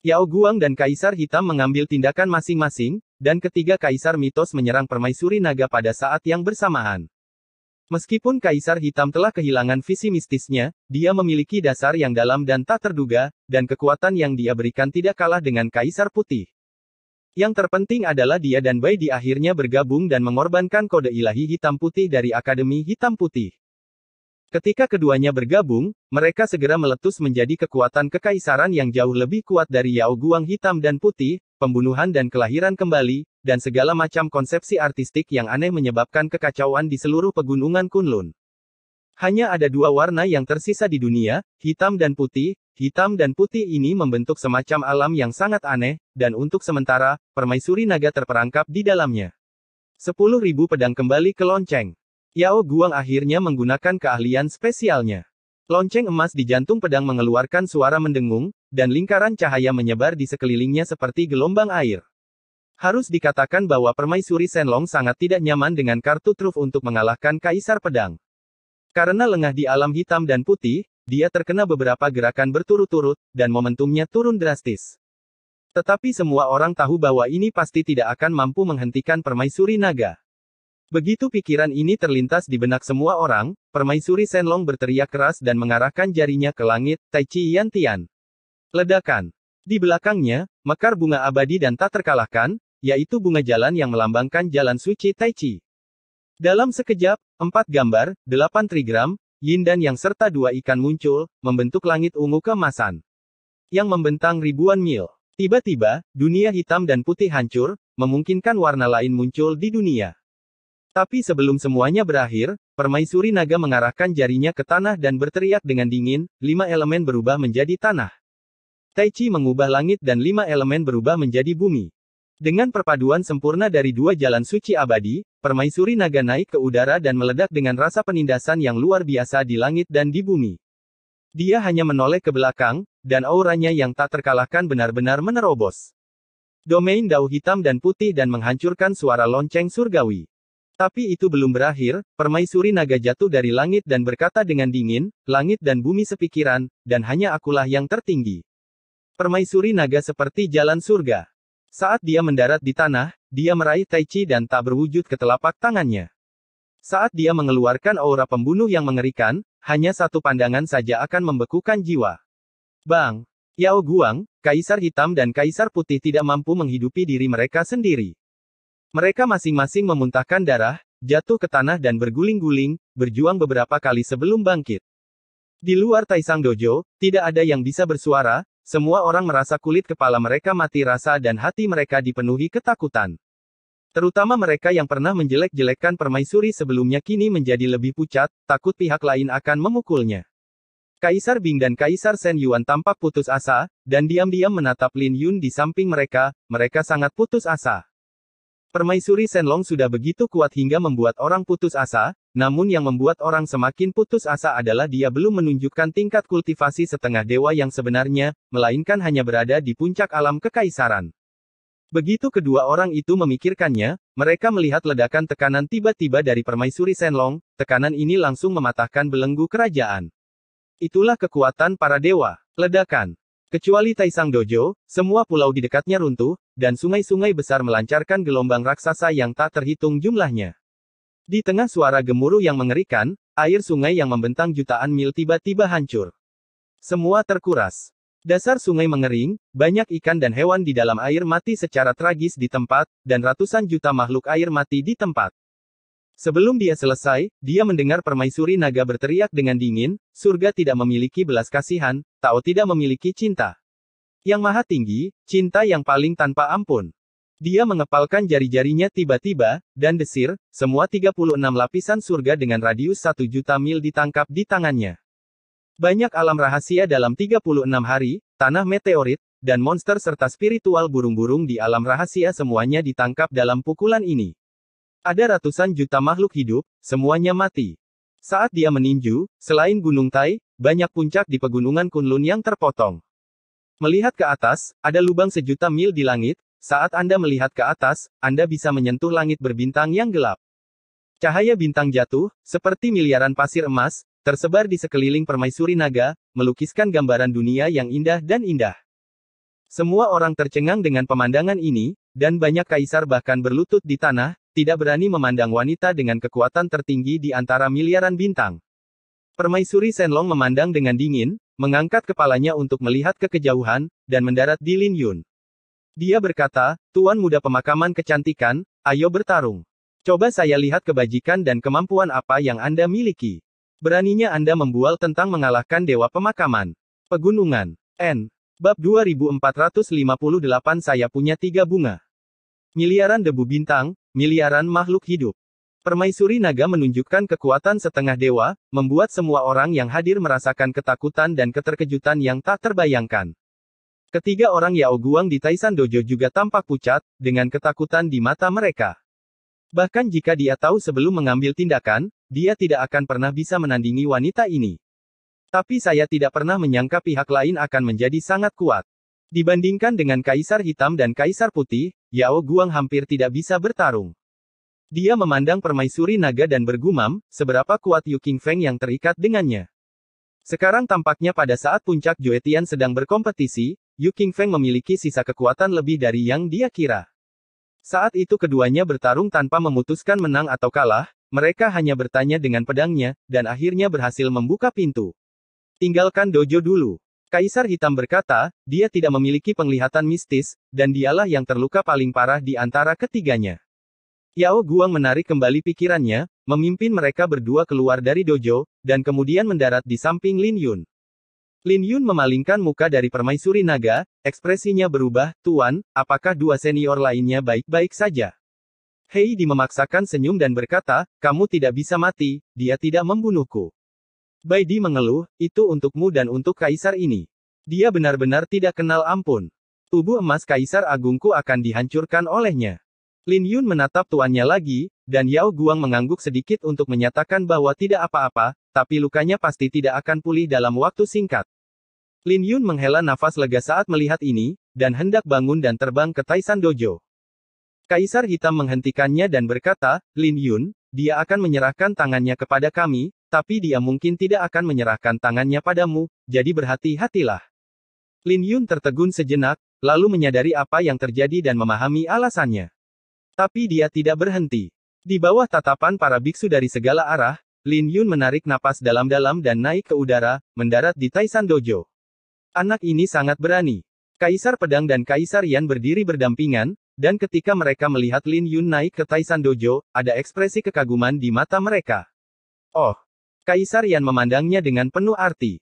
Yao Guang dan Kaisar Hitam mengambil tindakan masing-masing, dan ketiga Kaisar Mitos menyerang Permaisuri Naga pada saat yang bersamaan. Meskipun Kaisar Hitam telah kehilangan visi mistisnya, dia memiliki dasar yang dalam dan tak terduga, dan kekuatan yang dia berikan tidak kalah dengan Kaisar Putih. Yang terpenting adalah dia dan Baidi akhirnya bergabung dan mengorbankan kode ilahi hitam putih dari Akademi Hitam Putih. Ketika keduanya bergabung, mereka segera meletus menjadi kekuatan kekaisaran yang jauh lebih kuat dari Yao Guang hitam dan putih, pembunuhan dan kelahiran kembali, dan segala macam konsepsi artistik yang aneh menyebabkan kekacauan di seluruh pegunungan Kunlun. Hanya ada dua warna yang tersisa di dunia, hitam dan putih. Hitam dan putih ini membentuk semacam alam yang sangat aneh, dan untuk sementara, Permaisuri Naga terperangkap di dalamnya. 10.000 pedang kembali ke lonceng. Yao Guang akhirnya menggunakan keahlian spesialnya. Lonceng emas di jantung pedang mengeluarkan suara mendengung, dan lingkaran cahaya menyebar di sekelilingnya seperti gelombang air. Harus dikatakan bahwa Permaisuri Shenlong sangat tidak nyaman dengan kartu truf untuk mengalahkan Kaisar Pedang. Karena lengah di alam hitam dan putih, dia terkena beberapa gerakan berturut-turut, dan momentumnya turun drastis. Tetapi semua orang tahu bahwa ini pasti tidak akan mampu menghentikan Permaisuri Naga. Begitu pikiran ini terlintas di benak semua orang, Permaisuri Shenlong berteriak keras dan mengarahkan jarinya ke langit, Tai Chi Yan Tian. Ledakan. Di belakangnya, mekar bunga abadi dan tak terkalahkan, yaitu bunga jalan yang melambangkan jalan suci Tai Chi. Dalam sekejap, 4 gambar, 8 trigram, yin dan yang serta 2 ikan muncul, membentuk langit ungu keemasan. Yang membentang ribuan mil. Tiba-tiba, dunia hitam dan putih hancur, memungkinkan warna lain muncul di dunia. Tapi sebelum semuanya berakhir, Permaisuri Naga mengarahkan jarinya ke tanah dan berteriak dengan dingin, 5 elemen berubah menjadi tanah. Tai Chi mengubah langit dan 5 elemen berubah menjadi bumi. Dengan perpaduan sempurna dari 2 jalan suci abadi, Permaisuri Naga naik ke udara dan meledak dengan rasa penindasan yang luar biasa di langit dan di bumi. Dia hanya menoleh ke belakang, dan auranya yang tak terkalahkan benar-benar menerobos domain dao hitam dan putih dan menghancurkan suara lonceng surgawi. Tapi itu belum berakhir, Permaisuri Naga jatuh dari langit dan berkata dengan dingin, langit dan bumi sepikiran, dan hanya akulah yang tertinggi. Permaisuri Naga seperti jalan surga. Saat dia mendarat di tanah, dia meraih Tai Chi dan tak berwujud ke telapak tangannya. Saat dia mengeluarkan aura pembunuh yang mengerikan, hanya satu pandangan saja akan membekukan jiwa. Bang! Yao Guang, Kaisar Hitam dan Kaisar Putih tidak mampu menghidupi diri mereka sendiri. Mereka masing-masing memuntahkan darah, jatuh ke tanah dan berguling-guling, berjuang beberapa kali sebelum bangkit. Di luar Taisang Dojo, tidak ada yang bisa bersuara, semua orang merasa kulit kepala mereka mati rasa dan hati mereka dipenuhi ketakutan. Terutama mereka yang pernah menjelek-jelekkan permaisuri sebelumnya kini menjadi lebih pucat, takut pihak lain akan memukulnya. Kaisar Bing dan Kaisar Shen Yuan tampak putus asa, dan diam-diam menatap Lin Yun di samping mereka sangat putus asa. Permaisuri Shenlong sudah begitu kuat hingga membuat orang putus asa, namun yang membuat orang semakin putus asa adalah dia belum menunjukkan tingkat kultivasi setengah dewa yang sebenarnya, melainkan hanya berada di puncak alam kekaisaran. Begitu kedua orang itu memikirkannya, mereka melihat ledakan tekanan tiba-tiba dari Permaisuri Shenlong, tekanan ini langsung mematahkan belenggu kerajaan. Itulah kekuatan para dewa. Ledakan. Kecuali Taisang Dojo, semua pulau di dekatnya runtuh, dan sungai-sungai besar melancarkan gelombang raksasa yang tak terhitung jumlahnya. Di tengah suara gemuruh yang mengerikan, air sungai yang membentang jutaan mil tiba-tiba hancur. Semua terkuras. Dasar sungai mengering, banyak ikan dan hewan di dalam air mati secara tragis di tempat, dan ratusan juta makhluk air mati di tempat. Sebelum dia selesai, dia mendengar Permaisuri Naga berteriak dengan dingin, surga tidak memiliki belas kasihan, Tao tidak memiliki cinta. Yang Maha Tinggi, cinta yang paling tanpa ampun. Dia mengepalkan jari-jarinya tiba-tiba, dan desir, semua 36 lapisan surga dengan radius 1 juta mil ditangkap di tangannya. Banyak alam rahasia dalam 36 hari, tanah meteorit, dan monster serta spiritual burung-burung di alam rahasia semuanya ditangkap dalam pukulan ini. Ada ratusan juta makhluk hidup, semuanya mati. Saat dia meninju, selain Gunung Tai, banyak puncak di pegunungan Kunlun yang terpotong. Melihat ke atas, ada lubang 1 juta mil di langit. Saat Anda melihat ke atas, Anda bisa menyentuh langit berbintang yang gelap. Cahaya bintang jatuh, seperti miliaran pasir emas, tersebar di sekeliling permaisuri naga, melukiskan gambaran dunia yang indah dan indah. Semua orang tercengang dengan pemandangan ini, dan banyak kaisar bahkan berlutut di tanah, tidak berani memandang wanita dengan kekuatan tertinggi di antara miliaran bintang. Permaisuri Shenlong memandang dengan dingin, mengangkat kepalanya untuk melihat ke kejauhan, dan mendarat di Lin Yun. Dia berkata, "Tuan muda pemakaman kecantikan, ayo bertarung. Coba saya lihat kebajikan dan kemampuan apa yang Anda miliki. Beraninya Anda membual tentang mengalahkan dewa pemakaman. Pegunungan. N. Bab 2458 Saya punya 3 bunga. Miliaran debu bintang, miliaran makhluk hidup." Permaisuri naga menunjukkan kekuatan setengah dewa, membuat semua orang yang hadir merasakan ketakutan dan keterkejutan yang tak terbayangkan. Ketiga orang Yao Guang di Taisan Dojo juga tampak pucat, dengan ketakutan di mata mereka. Bahkan jika dia tahu sebelum mengambil tindakan, dia tidak akan pernah bisa menandingi wanita ini. Tapi saya tidak pernah menyangka pihak lain akan menjadi sangat kuat. Dibandingkan dengan Kaisar Hitam dan Kaisar Putih, Yao Guang hampir tidak bisa bertarung. Dia memandang permaisuri naga dan bergumam, seberapa kuat Yu Qingfeng yang terikat dengannya. Sekarang tampaknya pada saat puncak Joetian sedang berkompetisi, Yu Qingfeng memiliki sisa kekuatan lebih dari yang dia kira. Saat itu keduanya bertarung tanpa memutuskan menang atau kalah, mereka hanya bertanya dengan pedangnya, dan akhirnya berhasil membuka pintu. "Tinggalkan dojo dulu." Kaisar Hitam berkata, dia tidak memiliki penglihatan mistis, dan dialah yang terluka paling parah di antara ketiganya. Yao Guang menarik kembali pikirannya, memimpin mereka berdua keluar dari dojo, dan kemudian mendarat di samping Lin Yun. Lin Yun memalingkan muka dari permaisuri naga, ekspresinya berubah, "Tuan, apakah dua senior lainnya baik-baik saja?" Hei Di memaksakan senyum dan berkata, "Kamu tidak bisa mati, dia tidak membunuhku." Bai Di mengeluh, "Itu untukmu dan untuk kaisar ini. Dia benar-benar tidak kenal ampun. Tubuh emas kaisar agungku akan dihancurkan olehnya." Lin Yun menatap tuannya lagi, dan Yao Guang mengangguk sedikit untuk menyatakan bahwa tidak apa-apa, tapi lukanya pasti tidak akan pulih dalam waktu singkat. Lin Yun menghela nafas lega saat melihat ini, dan hendak bangun dan terbang ke Taisan Dojo. Kaisar Hitam menghentikannya dan berkata, "Lin Yun, dia akan menyerahkan tangannya kepada kami, tapi dia mungkin tidak akan menyerahkan tangannya padamu, jadi berhati-hatilah." Lin Yun tertegun sejenak, lalu menyadari apa yang terjadi dan memahami alasannya. Tapi dia tidak berhenti. Di bawah tatapan para biksu dari segala arah, Lin Yun menarik napas dalam-dalam dan naik ke udara, mendarat di Taisan Dojo. Anak ini sangat berani. Kaisar Pedang dan Kaisar Yan berdiri berdampingan, dan ketika mereka melihat Lin Yun naik ke Taisan Dojo, ada ekspresi kekaguman di mata mereka. "Oh!" Kaisar Yan memandangnya dengan penuh arti.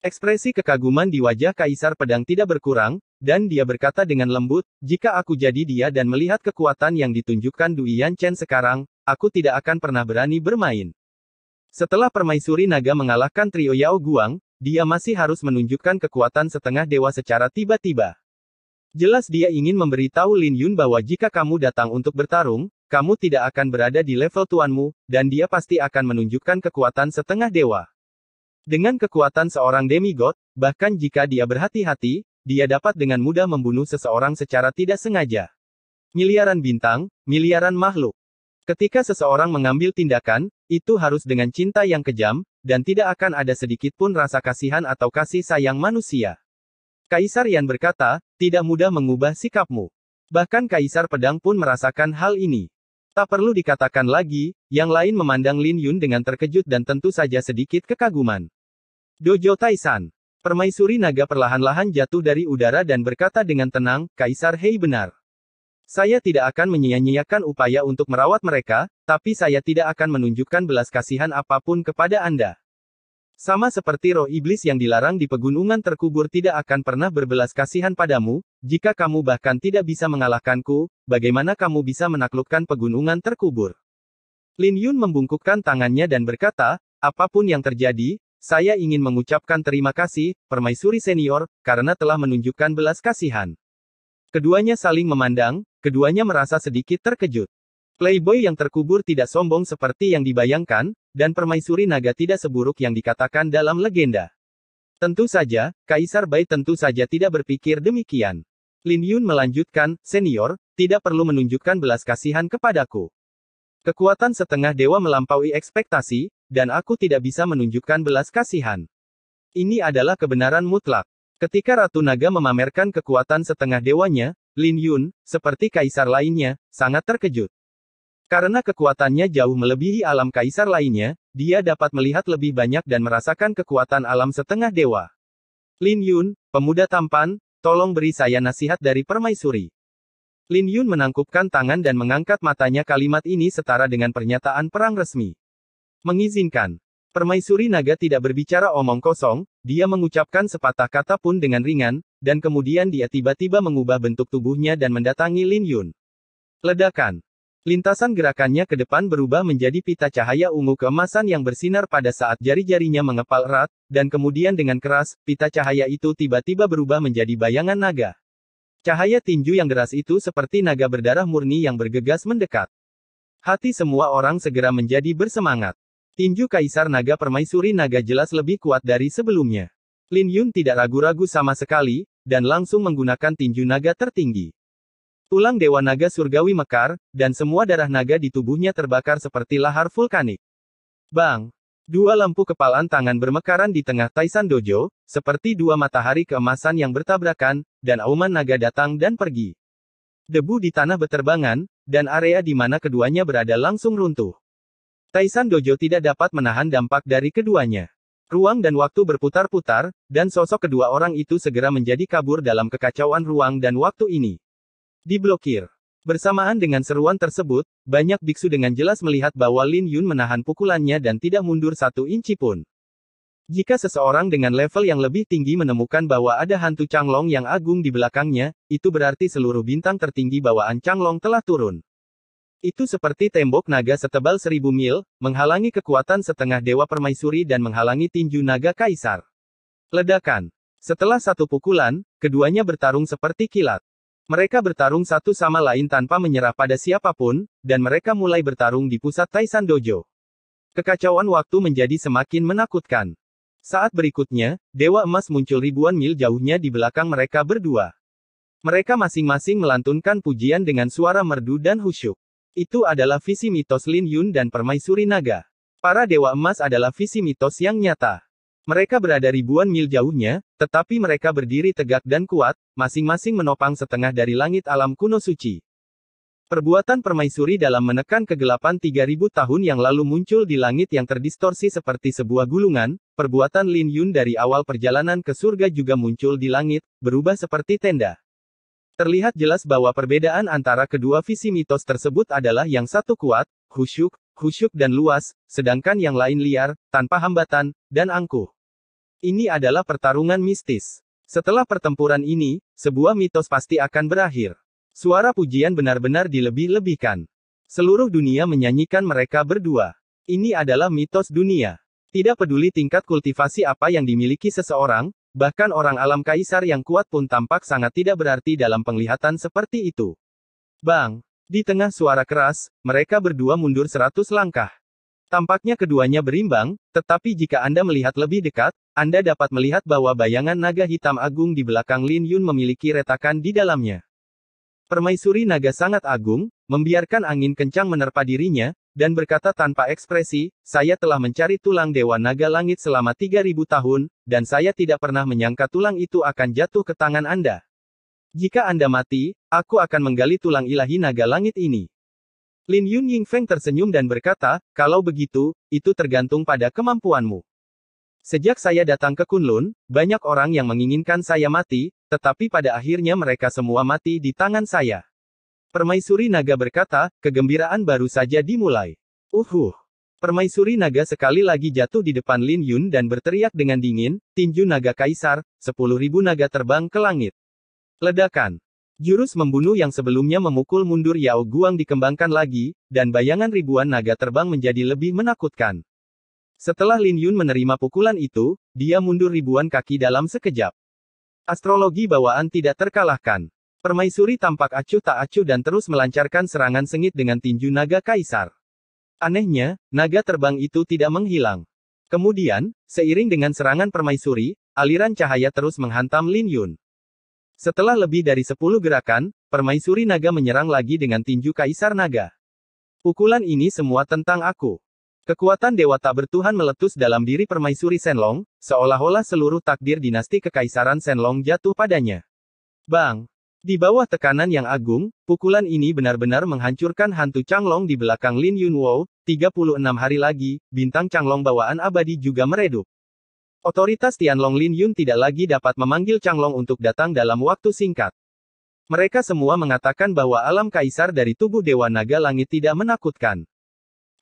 Ekspresi kekaguman di wajah Kaisar Pedang tidak berkurang, dan dia berkata dengan lembut, "Jika aku jadi dia dan melihat kekuatan yang ditunjukkan Du Yan Chen sekarang, aku tidak akan pernah berani bermain." Setelah permaisuri naga mengalahkan trio Yao Guang, dia masih harus menunjukkan kekuatan setengah dewa secara tiba-tiba. Jelas dia ingin memberitahu Lin Yun bahwa jika kamu datang untuk bertarung, kamu tidak akan berada di level tuanmu, dan dia pasti akan menunjukkan kekuatan setengah dewa. Dengan kekuatan seorang demigod, bahkan jika dia berhati-hati, dia dapat dengan mudah membunuh seseorang secara tidak sengaja. Miliaran bintang, miliaran makhluk. Ketika seseorang mengambil tindakan, itu harus dengan cinta yang kejam, dan tidak akan ada sedikit pun rasa kasihan atau kasih sayang manusia. Kaisar Yan berkata, "Tidak mudah mengubah sikapmu." Bahkan Kaisar Pedang pun merasakan hal ini. Tak perlu dikatakan lagi, yang lain memandang Lin Yun dengan terkejut dan tentu saja sedikit kekaguman. Dojo Taisan. Permaisuri naga perlahan-lahan jatuh dari udara dan berkata dengan tenang, "Kaisar Hei benar. Saya tidak akan menyia-nyiakan upaya untuk merawat mereka, tapi saya tidak akan menunjukkan belas kasihan apapun kepada Anda." Sama seperti roh iblis yang dilarang di pegunungan terkubur tidak akan pernah berbelas kasihan padamu, jika kamu bahkan tidak bisa mengalahkanku, bagaimana kamu bisa menaklukkan pegunungan terkubur? Lin Yun membungkukkan tangannya dan berkata, apapun yang terjadi, saya ingin mengucapkan terima kasih, Permaisuri Senior, karena telah menunjukkan belas kasihan. Keduanya saling memandang, keduanya merasa sedikit terkejut. Playboy yang terkubur tidak sombong seperti yang dibayangkan, dan Permaisuri Naga tidak seburuk yang dikatakan dalam legenda. Tentu saja, Kaisar Bai tentu saja tidak berpikir demikian. Lin Yun melanjutkan, Senior, tidak perlu menunjukkan belas kasihan kepadaku. Kekuatan setengah dewa melampaui ekspektasi, dan aku tidak bisa menunjukkan belas kasihan. Ini adalah kebenaran mutlak. Ketika Ratu Naga memamerkan kekuatan setengah dewanya, Lin Yun, seperti kaisar lainnya, sangat terkejut. Karena kekuatannya jauh melebihi alam kaisar lainnya, dia dapat melihat lebih banyak dan merasakan kekuatan alam setengah dewa. Lin Yun, pemuda tampan, tolong beri saya nasihat dari Permaisuri. Lin Yun menangkupkan tangan dan mengangkat matanya, kalimat ini setara dengan pernyataan perang resmi. Mengizinkan. Permaisuri Naga tidak berbicara omong kosong, dia mengucapkan sepatah kata pun dengan ringan, dan kemudian dia tiba-tiba mengubah bentuk tubuhnya dan mendatangi Lin Yun. Ledakan. Lintasan gerakannya ke depan berubah menjadi pita cahaya ungu keemasan yang bersinar pada saat jari-jarinya mengepal erat, dan kemudian dengan keras, pita cahaya itu tiba-tiba berubah menjadi bayangan naga. Cahaya tinju yang deras itu seperti naga berdarah murni yang bergegas mendekat. Hati semua orang segera menjadi bersemangat. Tinju Kaisar Naga Permaisuri Naga jelas lebih kuat dari sebelumnya. Lin Yun tidak ragu-ragu sama sekali, dan langsung menggunakan tinju naga tertinggi. Tulang Dewa Naga Surgawi mekar, dan semua darah naga di tubuhnya terbakar seperti lahar vulkanik. Bang! Dua lampu kepalan tangan bermekaran di tengah Taisan Dojo, seperti dua matahari keemasan yang bertabrakan, dan auman naga datang dan pergi. Debu di tanah beterbangan, dan area di mana keduanya berada langsung runtuh. Taisan Dojo tidak dapat menahan dampak dari keduanya. Ruang dan waktu berputar-putar, dan sosok kedua orang itu segera menjadi kabur dalam kekacauan ruang dan waktu ini. Diblokir. Bersamaan dengan seruan tersebut, banyak biksu dengan jelas melihat bahwa Lin Yun menahan pukulannya dan tidak mundur satu inci pun. Jika seseorang dengan level yang lebih tinggi menemukan bahwa ada hantu Changlong yang agung di belakangnya, itu berarti seluruh bintang tertinggi bawaan Changlong telah turun. Itu seperti tembok naga setebal 1000 mil, menghalangi kekuatan setengah dewa permaisuri dan menghalangi tinju naga kaisar. Ledakan. Setelah satu pukulan, keduanya bertarung seperti kilat. Mereka bertarung satu sama lain tanpa menyerah pada siapapun, dan mereka mulai bertarung di pusat Taisan Dojo. Kekacauan waktu menjadi semakin menakutkan. Saat berikutnya, Dewa Emas muncul ribuan mil jauhnya di belakang mereka berdua. Mereka masing-masing melantunkan pujian dengan suara merdu dan khusyuk. Itu adalah visi mitos Lin Yun dan Permaisuri Naga. Para Dewa Emas adalah visi mitos yang nyata. Mereka berada ribuan mil jauhnya, tetapi mereka berdiri tegak dan kuat, masing-masing menopang setengah dari langit alam kuno suci. Perbuatan permaisuri dalam menekan kegelapan 3000 tahun yang lalu muncul di langit yang terdistorsi seperti sebuah gulungan, perbuatan Lin Yun dari awal perjalanan ke surga juga muncul di langit, berubah seperti tenda. Terlihat jelas bahwa perbedaan antara kedua visi mitos tersebut adalah yang satu kuat, khusyuk dan luas, sedangkan yang lain liar, tanpa hambatan, dan angkuh. Ini adalah pertarungan mistis. Setelah pertempuran ini, sebuah mitos pasti akan berakhir. Suara pujian benar-benar dilebih-lebihkan. Seluruh dunia menyanyikan mereka berdua. Ini adalah mitos dunia. Tidak peduli tingkat kultivasi apa yang dimiliki seseorang, bahkan orang alam kaisar yang kuat pun tampak sangat tidak berarti dalam penglihatan seperti itu. Bang! Di tengah suara keras, mereka berdua mundur 100 langkah. Tampaknya keduanya berimbang, tetapi jika Anda melihat lebih dekat, Anda dapat melihat bahwa bayangan naga hitam agung di belakang Lin Yun memiliki retakan di dalamnya. Permaisuri naga sangat agung, membiarkan angin kencang menerpa dirinya, dan berkata tanpa ekspresi, saya telah mencari tulang Dewa Naga Langit selama 3000 tahun, dan saya tidak pernah menyangka tulang itu akan jatuh ke tangan Anda. Jika Anda mati, aku akan menggali tulang ilahi naga langit ini. Lin Yun Yingfeng tersenyum dan berkata, kalau begitu, itu tergantung pada kemampuanmu. Sejak saya datang ke Kunlun, banyak orang yang menginginkan saya mati, tetapi pada akhirnya mereka semua mati di tangan saya. Permaisuri Naga berkata, kegembiraan baru saja dimulai. Permaisuri naga sekali lagi jatuh di depan Lin Yun dan berteriak dengan dingin, "Tinju naga kaisar, 10.000 naga terbang ke langit." Ledakan. Jurus membunuh yang sebelumnya memukul mundur Yao Guang dikembangkan lagi, dan bayangan ribuan naga terbang menjadi lebih menakutkan. Setelah Lin Yun menerima pukulan itu, dia mundur ribuan kaki dalam sekejap. Astrologi bawaan tidak terkalahkan. Permaisuri tampak acuh tak acuh dan terus melancarkan serangan sengit dengan tinju naga kaisar. Anehnya, naga terbang itu tidak menghilang. Kemudian, seiring dengan serangan permaisuri, aliran cahaya terus menghantam Lin Yun. Setelah lebih dari 10 gerakan, permaisuri naga menyerang lagi dengan tinju kaisar naga. Pukulan ini semua tentang aku. Kekuatan dewa tak bertuhan meletus dalam diri permaisuri Shenlong, seolah-olah seluruh takdir dinasti kekaisaran Shenlong jatuh padanya. Bang! Di bawah tekanan yang agung, pukulan ini benar-benar menghancurkan hantu Changlong di belakang Lin Yunwo. 36 hari lagi, bintang Changlong bawaan abadi juga meredup. Otoritas Tianlong Lin Yun tidak lagi dapat memanggil Changlong untuk datang dalam waktu singkat. Mereka semua mengatakan bahwa alam kaisar dari tubuh Dewa Naga Langit tidak menakutkan.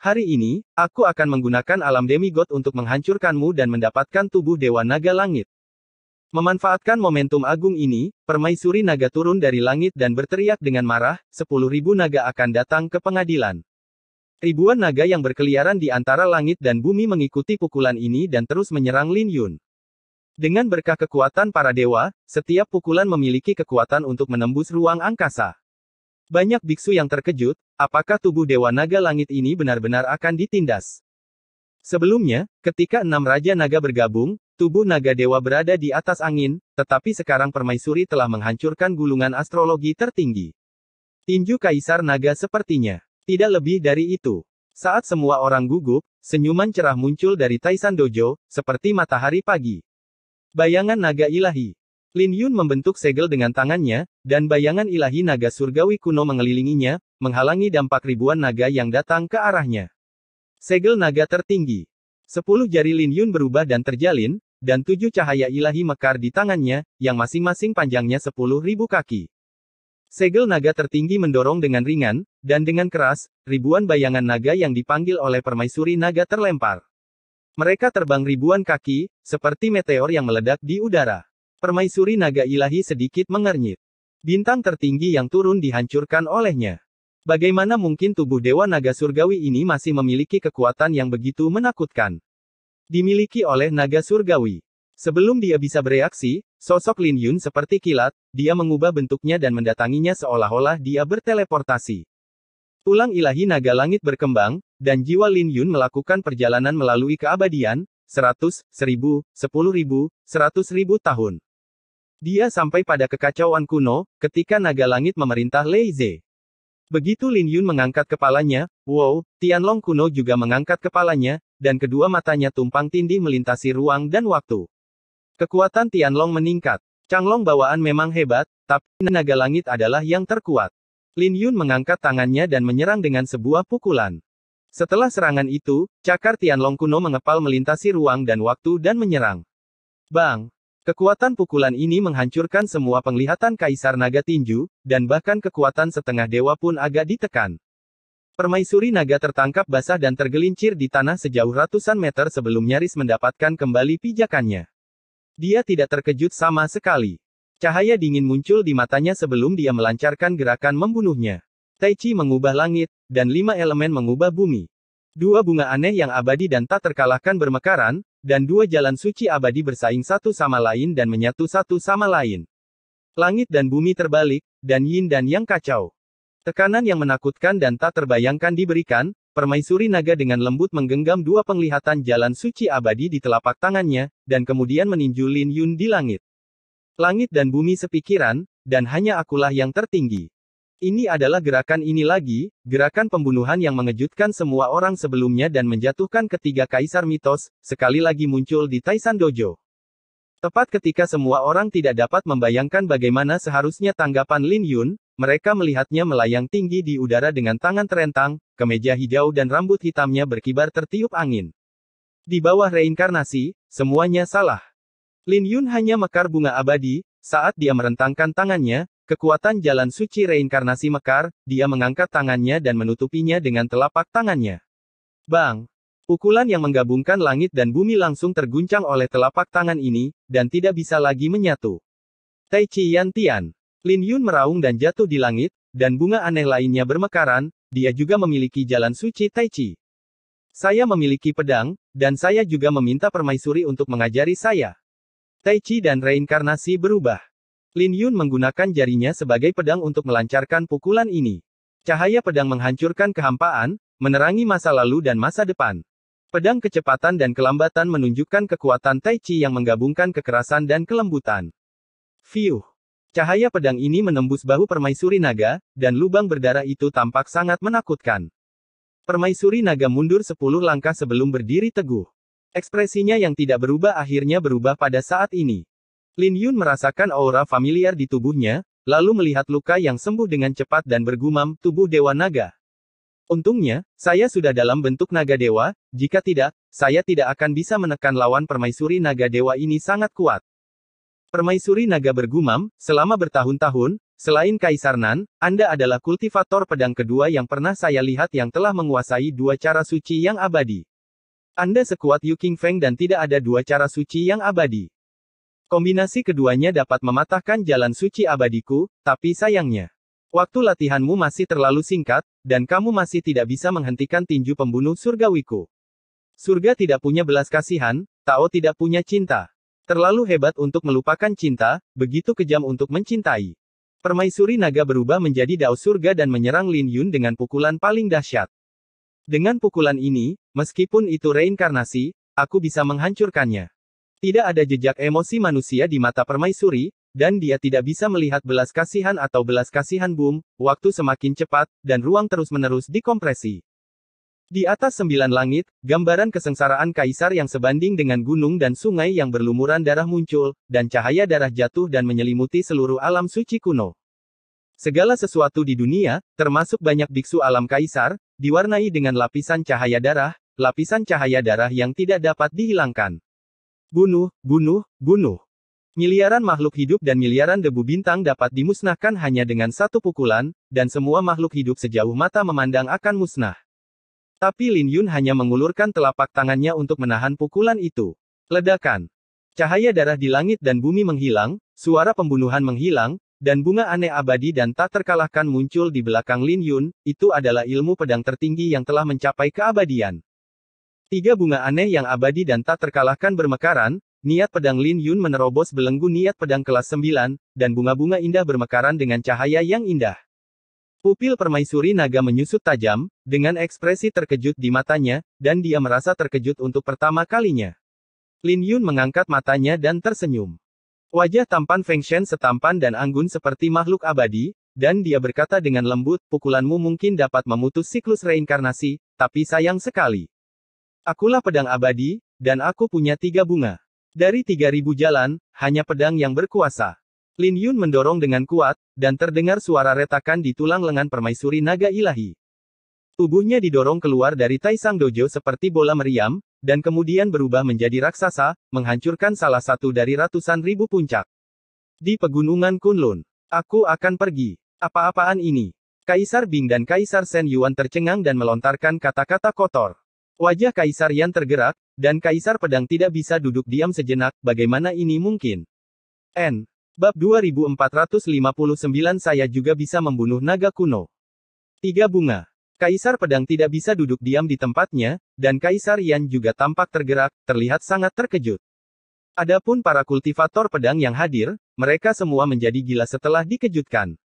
Hari ini, aku akan menggunakan alam demigod untuk menghancurkanmu dan mendapatkan tubuh Dewa Naga Langit. Memanfaatkan momentum agung ini, permaisuri naga turun dari langit dan berteriak dengan marah, 10.000 naga akan datang ke pengadilan. Ribuan naga yang berkeliaran di antara langit dan bumi mengikuti pukulan ini dan terus menyerang Lin Yun. Dengan berkah kekuatan para dewa, setiap pukulan memiliki kekuatan untuk menembus ruang angkasa. Banyak biksu yang terkejut, apakah tubuh Dewa Naga Langit ini benar-benar akan ditindas? Sebelumnya, ketika 6 Raja Naga bergabung, tubuh Naga Dewa berada di atas angin, tetapi sekarang permaisuri telah menghancurkan gulungan astrologi tertinggi. Tinju Kaisar Naga sepertinya. Tidak lebih dari itu. Saat semua orang gugup, senyuman cerah muncul dari Taisan Dojo, seperti matahari pagi. Bayangan naga ilahi. Lin Yun membentuk segel dengan tangannya, dan bayangan ilahi naga surgawi kuno mengelilinginya, menghalangi dampak ribuan naga yang datang ke arahnya. Segel naga tertinggi. 10 jari Lin Yun berubah dan terjalin, dan 7 cahaya ilahi mekar di tangannya, yang masing-masing panjangnya 10.000 kaki. Segel naga tertinggi mendorong dengan ringan, dan dengan keras, ribuan bayangan naga yang dipanggil oleh permaisuri naga terlempar. Mereka terbang ribuan kaki, seperti meteor yang meledak di udara. Permaisuri naga ilahi sedikit mengernyit. Bintang tertinggi yang turun dihancurkan olehnya. Bagaimana mungkin tubuh Dewa Naga Surgawi ini masih memiliki kekuatan yang begitu menakutkan? Dimiliki oleh naga surgawi. Sebelum dia bisa bereaksi, sosok Lin Yun seperti kilat, dia mengubah bentuknya dan mendatanginya seolah-olah dia berteleportasi. Tulang ilahi naga langit berkembang, dan jiwa Lin Yun melakukan perjalanan melalui keabadian, 100, 1000, 10.000, 100.000 tahun. Dia sampai pada kekacauan kuno, ketika naga langit memerintah Lei Ze. Begitu Lin Yun mengangkat kepalanya, wow, Tianlong kuno juga mengangkat kepalanya, dan kedua matanya tumpang tindih melintasi ruang dan waktu. Kekuatan Tianlong meningkat. Changlong bawaan memang hebat, tapi naga langit adalah yang terkuat. Lin Yun mengangkat tangannya dan menyerang dengan sebuah pukulan. Setelah serangan itu, cakar Tianlong kuno mengepal melintasi ruang dan waktu dan menyerang. Bang! Kekuatan pukulan ini menghancurkan semua penglihatan Kaisar Naga Tinju, dan bahkan kekuatan setengah dewa pun agak ditekan. Permaisuri naga tertangkap basah dan tergelincir di tanah sejauh ratusan meter sebelum nyaris mendapatkan kembali pijakannya. Dia tidak terkejut sama sekali. Cahaya dingin muncul di matanya sebelum dia melancarkan gerakan membunuhnya. Tai Chi mengubah langit, dan 5 elemen mengubah bumi. 2 bunga aneh yang abadi dan tak terkalahkan bermekaran, dan 2 jalan suci abadi bersaing satu sama lain dan menyatu satu sama lain. Langit dan bumi terbalik, dan yin dan yang kacau. Tekanan yang menakutkan dan tak terbayangkan diberikan, permaisuri naga dengan lembut menggenggam 2 penglihatan jalan suci abadi di telapak tangannya, dan kemudian meninju Lin Yun di langit. Langit dan bumi sepikiran, dan hanya akulah yang tertinggi. Ini adalah gerakan ini lagi, gerakan pembunuhan yang mengejutkan semua orang sebelumnya dan menjatuhkan ketiga kaisar mitos, sekali lagi muncul di Taisan Dojo. Tepat ketika semua orang tidak dapat membayangkan bagaimana seharusnya tanggapan Lin Yun, mereka melihatnya melayang tinggi di udara dengan tangan terentang, kemeja hijau dan rambut hitamnya berkibar tertiup angin. Di bawah reinkarnasi, semuanya salah. Lin Yun hanya mekar bunga abadi, saat dia merentangkan tangannya, kekuatan jalan suci reinkarnasi mekar, dia mengangkat tangannya dan menutupinya dengan telapak tangannya. Bang! Pukulan yang menggabungkan langit dan bumi langsung terguncang oleh telapak tangan ini, dan tidak bisa lagi menyatu. Tai Chi Yan Tian. Lin Yun meraung dan jatuh di langit, dan bunga aneh lainnya bermekaran, dia juga memiliki jalan suci Tai Chi. Saya memiliki pedang, dan saya juga meminta permaisuri untuk mengajari saya. Tai Chi dan reinkarnasi berubah. Lin Yun menggunakan jarinya sebagai pedang untuk melancarkan pukulan ini. Cahaya pedang menghancurkan kehampaan, menerangi masa lalu dan masa depan. Pedang kecepatan dan kelambatan menunjukkan kekuatan Tai Chi yang menggabungkan kekerasan dan kelembutan. Fiuh. Cahaya pedang ini menembus bahu permaisuri naga, dan lubang berdarah itu tampak sangat menakutkan. Permaisuri naga mundur 10 langkah sebelum berdiri teguh. Ekspresinya yang tidak berubah akhirnya berubah pada saat ini. Lin Yun merasakan aura familiar di tubuhnya, lalu melihat luka yang sembuh dengan cepat dan bergumam, tubuh Dewa Naga. Untungnya, saya sudah dalam bentuk naga dewa, jika tidak, saya tidak akan bisa menekan lawan permaisuri naga dewa ini sangat kuat. Permaisuri naga bergumam, selama bertahun-tahun, selain Kaisar Nan, Anda adalah kultivator pedang kedua yang pernah saya lihat yang telah menguasai dua cara suci yang abadi. Anda sekuat Yu King Feng dan tidak ada dua cara suci yang abadi. Kombinasi keduanya dapat mematahkan jalan suci abadiku, tapi sayangnya, waktu latihanmu masih terlalu singkat, dan kamu masih tidak bisa menghentikan tinju pembunuh surgawiku. Surga tidak punya belas kasihan, Tao tidak punya cinta. Terlalu hebat untuk melupakan cinta, begitu kejam untuk mencintai. Permaisuri naga berubah menjadi Dao surga dan menyerang Lin Yun dengan pukulan paling dahsyat. Dengan pukulan ini, meskipun itu reinkarnasi, aku bisa menghancurkannya. Tidak ada jejak emosi manusia di mata permaisuri, dan dia tidak bisa melihat belas kasihan atau belas kasihan boom, waktu semakin cepat, dan ruang terus-menerus dikompresi. Di atas 9 langit, gambaran kesengsaraan kaisar yang sebanding dengan gunung dan sungai yang berlumuran darah muncul, dan cahaya darah jatuh dan menyelimuti seluruh alam suci kuno. Segala sesuatu di dunia, termasuk banyak biksu alam kaisar, diwarnai dengan lapisan cahaya darah yang tidak dapat dihilangkan. Bunuh, bunuh, bunuh. Miliaran makhluk hidup dan miliaran debu bintang dapat dimusnahkan hanya dengan satu pukulan, dan semua makhluk hidup sejauh mata memandang akan musnah. Tapi Lin Yun hanya mengulurkan telapak tangannya untuk menahan pukulan itu. Ledakan. Cahaya darah di langit dan bumi menghilang, suara pembunuhan menghilang, dan bunga aneh abadi dan tak terkalahkan muncul di belakang Lin Yun, itu adalah ilmu pedang tertinggi yang telah mencapai keabadian. 3 bunga aneh yang abadi dan tak terkalahkan bermekaran, niat pedang Lin Yun menerobos belenggu niat pedang kelas 9, dan bunga-bunga indah bermekaran dengan cahaya yang indah. Pupil permaisuri naga menyusut tajam, dengan ekspresi terkejut di matanya, dan dia merasa terkejut untuk pertama kalinya. Lin Yun mengangkat matanya dan tersenyum. Wajah tampan Feng Shen setampan dan anggun seperti makhluk abadi, dan dia berkata dengan lembut, pukulanmu mungkin dapat memutus siklus reinkarnasi, tapi sayang sekali. Akulah pedang abadi, dan aku punya 3 bunga. Dari 3000 jalan, hanya pedang yang berkuasa. Lin Yun mendorong dengan kuat, dan terdengar suara retakan di tulang lengan permaisuri naga ilahi. Tubuhnya didorong keluar dari Taisang Dojo seperti bola meriam, dan kemudian berubah menjadi raksasa, menghancurkan salah satu dari ratusan ribu puncak. Di pegunungan Kunlun, aku akan pergi. Apa-apaan ini? Kaisar Bing dan Kaisar Shen Yuan tercengang dan melontarkan kata-kata kotor. Wajah Kaisar Yan tergerak, dan Kaisar Pedang tidak bisa duduk diam sejenak, bagaimana ini mungkin? Bab 2459 Saya juga bisa membunuh naga kuno. 3 bunga. Kaisar Pedang tidak bisa duduk diam di tempatnya, dan Kaisar Yan juga tampak tergerak, terlihat sangat terkejut. Adapun para kultivator pedang yang hadir, mereka semua menjadi gila setelah dikejutkan.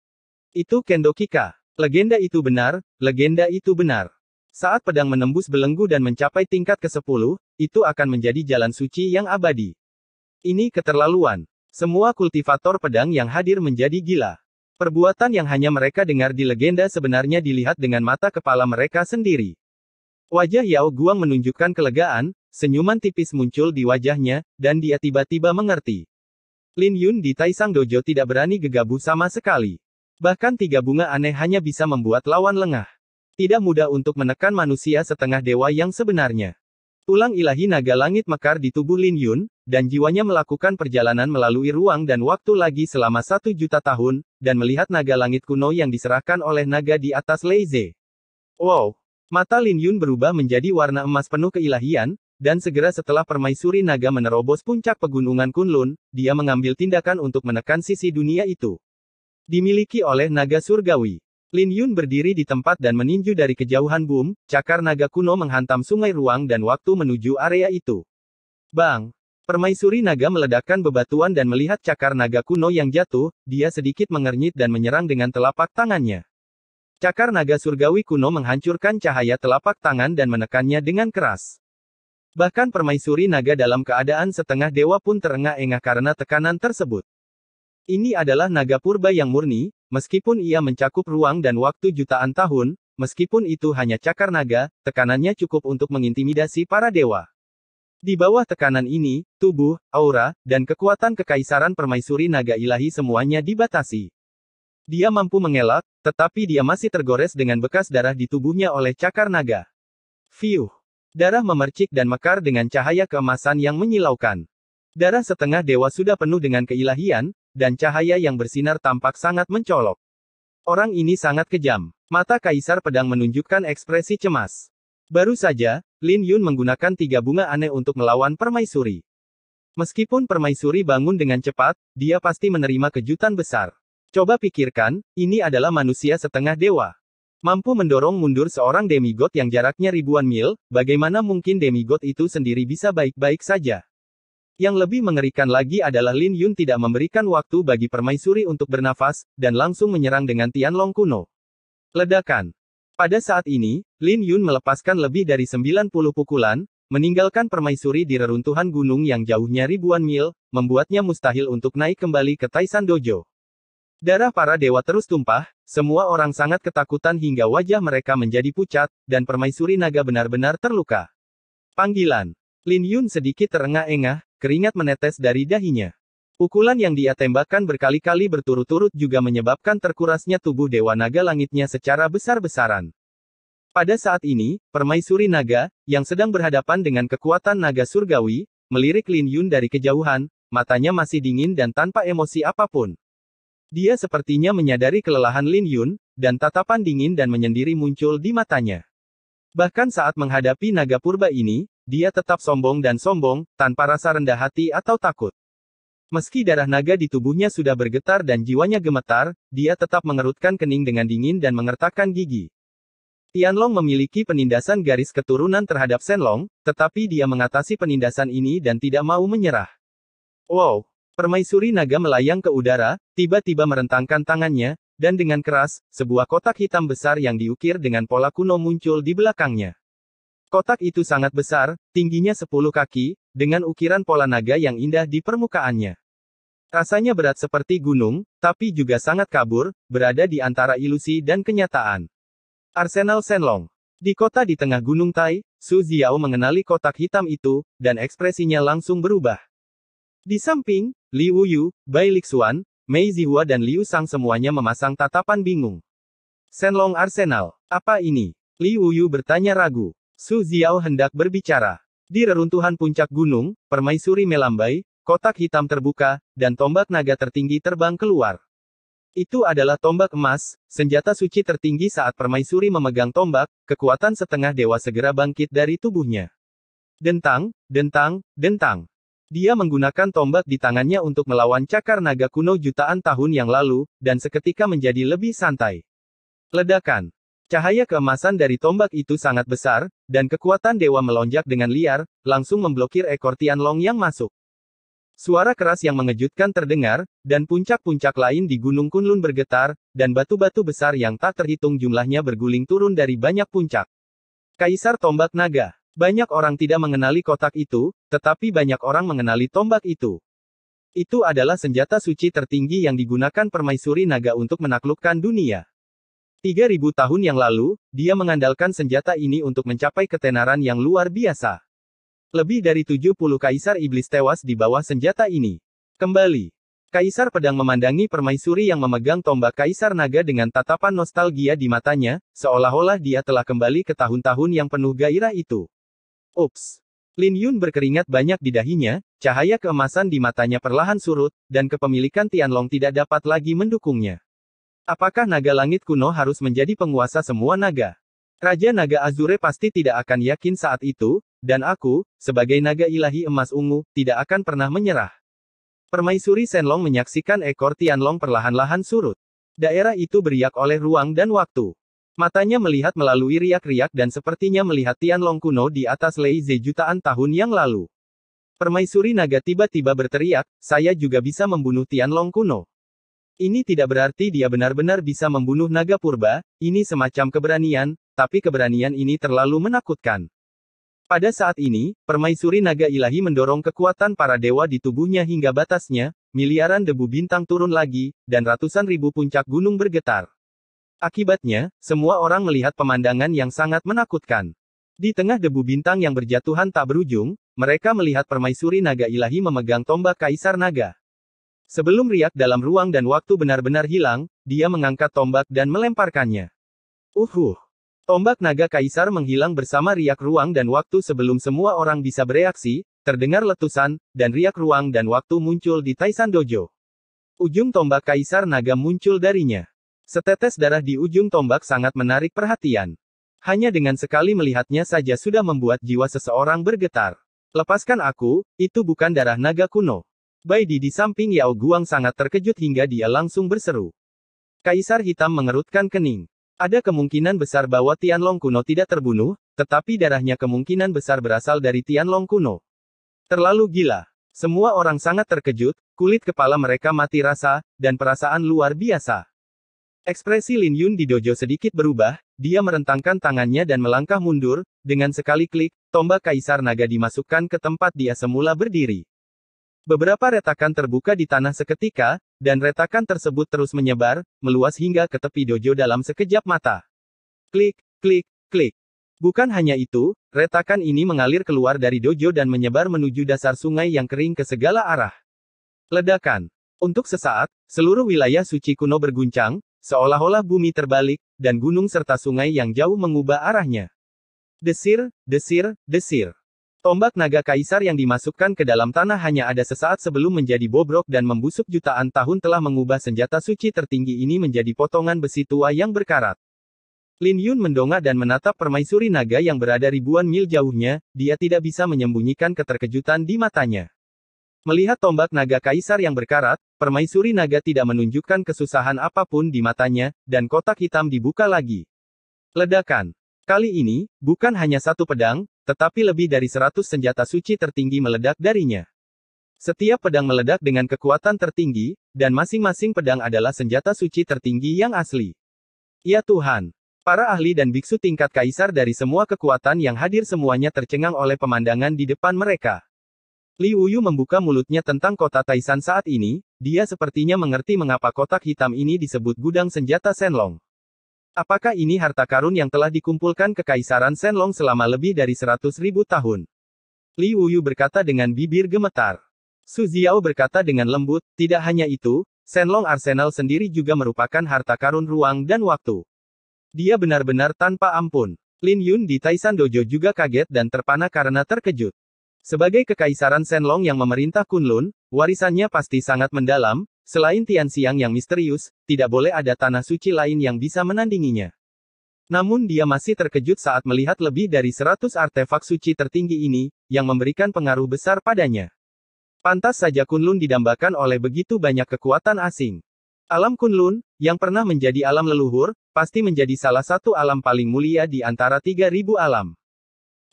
Itu Kendo Kika. Legenda itu benar, legenda itu benar. Saat pedang menembus belenggu dan mencapai tingkat ke-10, itu akan menjadi jalan suci yang abadi. Ini keterlaluan. Semua kultivator pedang yang hadir menjadi gila. Perbuatan yang hanya mereka dengar di legenda sebenarnya dilihat dengan mata kepala mereka sendiri. Wajah Yao Guang menunjukkan kelegaan, senyuman tipis muncul di wajahnya, dan dia tiba-tiba mengerti. Lin Yun di Taisang Dojo tidak berani gegabah sama sekali. Bahkan 3 bunga aneh hanya bisa membuat lawan lengah. Tidak mudah untuk menekan manusia setengah dewa yang sebenarnya. Tulang ilahi naga langit mekar di tubuh Lin Yun, dan jiwanya melakukan perjalanan melalui ruang dan waktu lagi selama 1 juta tahun, dan melihat naga langit kuno yang diserahkan oleh naga di atas Lei Ze. Wow! Mata Lin Yun berubah menjadi warna emas penuh keilahian, dan segera setelah permaisuri naga menerobos puncak pegunungan Kunlun, dia mengambil tindakan untuk menekan sisi dunia itu. Dimiliki oleh naga surgawi. Lin Yun berdiri di tempat dan meninju dari kejauhan. Boom, cakar naga kuno menghantam sungai ruang dan waktu menuju area itu. Bang! Permaisuri naga meledakkan bebatuan dan melihat cakar naga kuno yang jatuh, dia sedikit mengernyit dan menyerang dengan telapak tangannya. Cakar naga surgawi kuno menghancurkan cahaya telapak tangan dan menekannya dengan keras. Bahkan permaisuri naga dalam keadaan setengah dewa pun terengah-engah karena tekanan tersebut. Ini adalah naga purba yang murni, meskipun ia mencakup ruang dan waktu jutaan tahun, meskipun itu hanya cakar naga, tekanannya cukup untuk mengintimidasi para dewa. Di bawah tekanan ini, tubuh, aura, dan kekuatan kekaisaran permaisuri naga ilahi semuanya dibatasi. Dia mampu mengelak, tetapi dia masih tergores dengan bekas darah di tubuhnya oleh cakar naga. Fiuh! Darah memercik dan mekar dengan cahaya keemasan yang menyilaukan. Darah setengah dewa sudah penuh dengan keilahian, dan cahaya yang bersinar tampak sangat mencolok. Orang ini sangat kejam. Mata Kaisar Pedang menunjukkan ekspresi cemas. Baru saja, Lin Yun menggunakan 3 bunga aneh untuk melawan permaisuri. Meskipun permaisuri bangun dengan cepat, dia pasti menerima kejutan besar. Coba pikirkan, ini adalah manusia setengah dewa. Mampu mendorong mundur seorang demigod yang jaraknya ribuan mil, bagaimana mungkin demigod itu sendiri bisa baik-baik saja? Yang lebih mengerikan lagi adalah Lin Yun tidak memberikan waktu bagi permaisuri untuk bernafas, dan langsung menyerang dengan Tianlong kuno. Ledakan. Pada saat ini, Lin Yun melepaskan lebih dari 90 pukulan, meninggalkan permaisuri di reruntuhan gunung yang jauhnya ribuan mil, membuatnya mustahil untuk naik kembali ke Taisan Dojo. Darah para dewa terus tumpah, semua orang sangat ketakutan hingga wajah mereka menjadi pucat, dan permaisuri naga benar-benar terluka. Panggilan. Lin Yun sedikit terengah-engah, keringat menetes dari dahinya. Pukulan yang dia tembakkan berkali-kali berturut-turut juga menyebabkan terkurasnya tubuh dewa naga langitnya secara besar-besaran. Pada saat ini, permaisuri naga, yang sedang berhadapan dengan kekuatan naga surgawi, melirik Lin Yun dari kejauhan, matanya masih dingin dan tanpa emosi apapun. Dia sepertinya menyadari kelelahan Lin Yun, dan tatapan dingin dan menyendiri muncul di matanya. Bahkan saat menghadapi naga purba ini, dia tetap sombong dan sombong, tanpa rasa rendah hati atau takut. Meski darah naga di tubuhnya sudah bergetar dan jiwanya gemetar, dia tetap mengerutkan kening dengan dingin dan mengertakkan gigi. Tianlong memiliki penindasan garis keturunan terhadap Shenlong, tetapi dia mengatasi penindasan ini dan tidak mau menyerah. Wow! Permaisuri naga melayang ke udara, tiba-tiba merentangkan tangannya, dan dengan keras, sebuah kotak hitam besar yang diukir dengan pola kuno muncul di belakangnya. Kotak itu sangat besar, tingginya 10 kaki, dengan ukiran pola naga yang indah di permukaannya. Rasanya berat seperti gunung, tapi juga sangat kabur, berada di antara ilusi dan kenyataan. Arsenal Shenlong. Di kota di tengah Gunung Tai, Su Ziao mengenali kotak hitam itu, dan ekspresinya langsung berubah. Di samping, Li Wuyu, Bai Lixuan, Mei Zihua dan Liu Sang semuanya memasang tatapan bingung. Shenlong Arsenal. Apa ini? Li Wuyu bertanya ragu. Su Ziao hendak berbicara. Di reruntuhan puncak gunung, permaisuri melambai, kotak hitam terbuka, dan tombak naga tertinggi terbang keluar. Itu adalah tombak emas, senjata suci tertinggi saat permaisuri memegang tombak, kekuatan setengah dewa segera bangkit dari tubuhnya. Dentang, dentang, dentang. Dia menggunakan tombak di tangannya untuk melawan cakar naga kuno jutaan tahun yang lalu, dan seketika menjadi lebih santai. Ledakan. Cahaya keemasan dari tombak itu sangat besar, dan kekuatan dewa melonjak dengan liar, langsung memblokir ekor Tianlong yang masuk. Suara keras yang mengejutkan terdengar, dan puncak-puncak lain di Gunung Kunlun bergetar, dan batu-batu besar yang tak terhitung jumlahnya berguling turun dari banyak puncak. Kaisar Tombak Naga. Banyak orang tidak mengenali kotak itu, tetapi banyak orang mengenali tombak itu. Itu adalah senjata suci tertinggi yang digunakan permaisuri naga untuk menaklukkan dunia. 3000 tahun yang lalu, dia mengandalkan senjata ini untuk mencapai ketenaran yang luar biasa. Lebih dari 70 kaisar iblis tewas di bawah senjata ini. Kembali. Kaisar Pedang memandangi permaisuri yang memegang tombak Kaisar Naga dengan tatapan nostalgia di matanya, seolah-olah dia telah kembali ke tahun-tahun yang penuh gairah itu. Ups. Lin Yun berkeringat banyak di dahinya, cahaya keemasan di matanya perlahan surut, dan kepemilikan Tianlong tidak dapat lagi mendukungnya. Apakah naga langit kuno harus menjadi penguasa semua naga? Raja Naga Azure pasti tidak akan yakin saat itu, dan aku, sebagai naga ilahi emas ungu, tidak akan pernah menyerah. Permaisuri Shenlong menyaksikan ekor Tianlong perlahan-lahan surut. Daerah itu beriak oleh ruang dan waktu. Matanya melihat melalui riak-riak dan sepertinya melihat Tianlong kuno di atas Lei Ze jutaan tahun yang lalu. Permaisuri naga tiba-tiba berteriak, saya juga bisa membunuh Tianlong kuno. Ini tidak berarti dia benar-benar bisa membunuh naga purba, ini semacam keberanian, tapi keberanian ini terlalu menakutkan. Pada saat ini, permaisuri naga ilahi mendorong kekuatan para dewa di tubuhnya hingga batasnya, miliaran debu bintang turun lagi, dan ratusan ribu puncak gunung bergetar. Akibatnya, semua orang melihat pemandangan yang sangat menakutkan. Di tengah debu bintang yang berjatuhan tak berujung, mereka melihat permaisuri naga ilahi memegang tombak kaisar naga. Sebelum riak dalam ruang dan waktu benar-benar hilang, dia mengangkat tombak dan melemparkannya. Tombak naga kaisar menghilang bersama riak ruang dan waktu sebelum semua orang bisa bereaksi, terdengar letusan, dan riak ruang dan waktu muncul di Taisan Dojo. Ujung tombak kaisar naga muncul darinya. Setetes darah di ujung tombak sangat menarik perhatian. Hanya dengan sekali melihatnya saja sudah membuat jiwa seseorang bergetar. Lepaskan aku, itu bukan darah naga kuno. Baidi di samping Yao Guang sangat terkejut hingga dia langsung berseru. Kaisar hitam mengerutkan kening. Ada kemungkinan besar bahwa Tianlong kuno tidak terbunuh, tetapi darahnya kemungkinan besar berasal dari Tianlong kuno. Terlalu gila. Semua orang sangat terkejut, kulit kepala mereka mati rasa, dan perasaan luar biasa. Ekspresi Lin Yun di dojo sedikit berubah, dia merentangkan tangannya dan melangkah mundur, dengan sekali klik, tombak kaisar naga dimasukkan ke tempat dia semula berdiri. Beberapa retakan terbuka di tanah seketika, dan retakan tersebut terus menyebar, meluas hingga ke tepi dojo dalam sekejap mata. Klik, klik, klik. Bukan hanya itu, retakan ini mengalir keluar dari dojo dan menyebar menuju dasar sungai yang kering ke segala arah. Ledakan. Untuk sesaat, seluruh wilayah suci kuno berguncang, seolah-olah bumi terbalik, dan gunung serta sungai yang jauh mengubah arahnya. Desir, desir, desir. Tombak naga kaisar yang dimasukkan ke dalam tanah hanya ada sesaat sebelum menjadi bobrok dan membusuk jutaan tahun telah mengubah senjata suci tertinggi ini menjadi potongan besi tua yang berkarat. Lin Yun mendongak dan menatap permaisuri naga yang berada ribuan mil jauhnya, dia tidak bisa menyembunyikan keterkejutan di matanya. Melihat tombak naga kaisar yang berkarat, permaisuri naga tidak menunjukkan kesusahan apapun di matanya, dan kotak hitam dibuka lagi. Ledakan. Kali ini, bukan hanya satu pedang, tetapi lebih dari 100 senjata suci tertinggi meledak darinya. Setiap pedang meledak dengan kekuatan tertinggi, dan masing-masing pedang adalah senjata suci tertinggi yang asli. Ya Tuhan! Para ahli dan biksu tingkat kaisar dari semua kekuatan yang hadir semuanya tercengang oleh pemandangan di depan mereka. Li Wuyu membuka mulutnya tentang kota Taisan saat ini, dia sepertinya mengerti mengapa kotak hitam ini disebut gudang senjata Shenlong. Apakah ini harta karun yang telah dikumpulkan kekaisaran Shenlong selama lebih dari 100.000 tahun? Li Wuyu berkata dengan bibir gemetar. Su Ziao berkata dengan lembut, tidak hanya itu, Shenlong Arsenal sendiri juga merupakan harta karun ruang dan waktu. Dia benar-benar tanpa ampun. Lin Yun di Taisan Dojo juga kaget dan terpana karena terkejut. Sebagai kekaisaran Shenlong yang memerintah Kunlun, warisannya pasti sangat mendalam, selain Tianxiang yang misterius, tidak boleh ada tanah suci lain yang bisa menandinginya. Namun dia masih terkejut saat melihat lebih dari 100 artefak suci tertinggi ini, yang memberikan pengaruh besar padanya. Pantas saja Kunlun didambakan oleh begitu banyak kekuatan asing. Alam Kunlun, yang pernah menjadi alam leluhur, pasti menjadi salah satu alam paling mulia di antara 3.000 alam.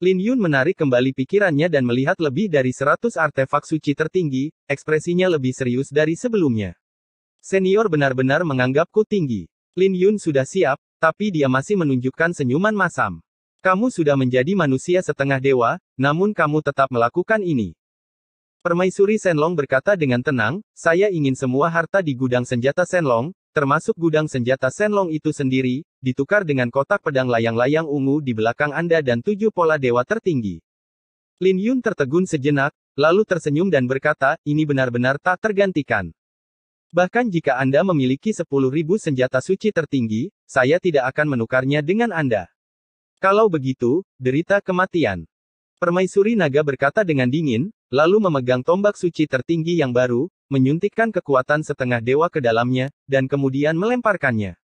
Lin Yun menarik kembali pikirannya dan melihat lebih dari 100 artefak suci tertinggi, ekspresinya lebih serius dari sebelumnya. Senior benar-benar menganggapku tinggi. Lin Yun sudah siap, tapi dia masih menunjukkan senyuman masam. Kamu sudah menjadi manusia setengah dewa, namun kamu tetap melakukan ini. Permaisuri Shenlong berkata dengan tenang, saya ingin semua harta di gudang senjata Shenlong, termasuk gudang senjata Shenlong itu sendiri, ditukar dengan kotak pedang layang-layang ungu di belakang Anda dan 7 pola dewa tertinggi. Lin Yun tertegun sejenak, lalu tersenyum dan berkata, ini benar-benar tak tergantikan. Bahkan jika Anda memiliki 10.000 senjata suci tertinggi, saya tidak akan menukarnya dengan Anda. Kalau begitu, derita kematian. Permaisuri naga berkata dengan dingin, lalu memegang tombak suci tertinggi yang baru, menyuntikkan kekuatan setengah dewa ke dalamnya, dan kemudian melemparkannya.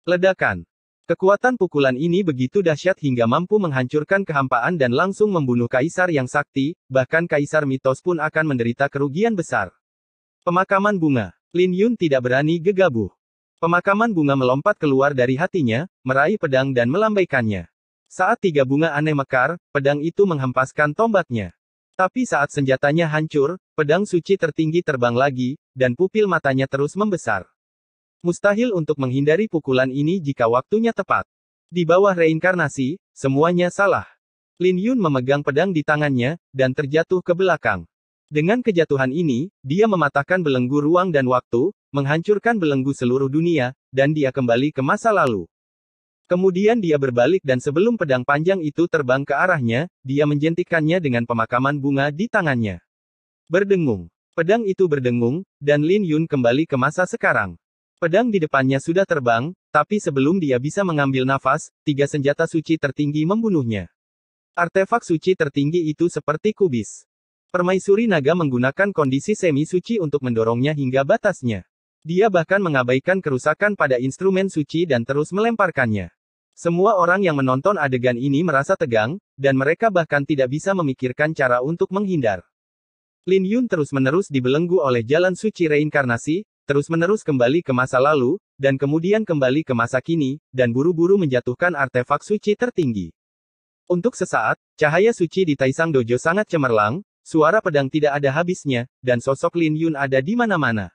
Ledakan. Kekuatan pukulan ini begitu dahsyat hingga mampu menghancurkan kehampaan dan langsung membunuh kaisar yang sakti, bahkan kaisar mitos pun akan menderita kerugian besar. Pemakaman bunga. Lin Yun tidak berani gegabah. Pemakaman bunga melompat keluar dari hatinya, meraih pedang dan melambaikannya. Saat 3 bunga aneh mekar, pedang itu menghempaskan tombaknya. Tapi saat senjatanya hancur, pedang suci tertinggi terbang lagi, dan pupil matanya terus membesar. Mustahil untuk menghindari pukulan ini jika waktunya tepat. Di bawah reinkarnasi, semuanya salah. Lin Yun memegang pedang di tangannya, dan terjatuh ke belakang. Dengan kejatuhan ini, dia mematahkan belenggu ruang dan waktu, menghancurkan belenggu seluruh dunia, dan dia kembali ke masa lalu. Kemudian dia berbalik dan sebelum pedang panjang itu terbang ke arahnya, dia menjentikkannya dengan pemakaman bunga di tangannya. Berdengung. Pedang itu berdengung, dan Lin Yun kembali ke masa sekarang. Pedang di depannya sudah terbang, tapi sebelum dia bisa mengambil nafas, 3 senjata suci tertinggi membunuhnya. Artefak suci tertinggi itu seperti kubis. Permaisuri naga menggunakan kondisi semi-suci untuk mendorongnya hingga batasnya. Dia bahkan mengabaikan kerusakan pada instrumen suci dan terus melemparkannya. Semua orang yang menonton adegan ini merasa tegang, dan mereka bahkan tidak bisa memikirkan cara untuk menghindar. Lin Yun terus-menerus dibelenggu oleh jalan suci reinkarnasi, terus-menerus kembali ke masa lalu, dan kemudian kembali ke masa kini, dan buru-buru menjatuhkan artefak suci tertinggi. Untuk sesaat, cahaya suci di Taisang Dojo sangat cemerlang, suara pedang tidak ada habisnya, dan sosok Lin Yun ada di mana-mana.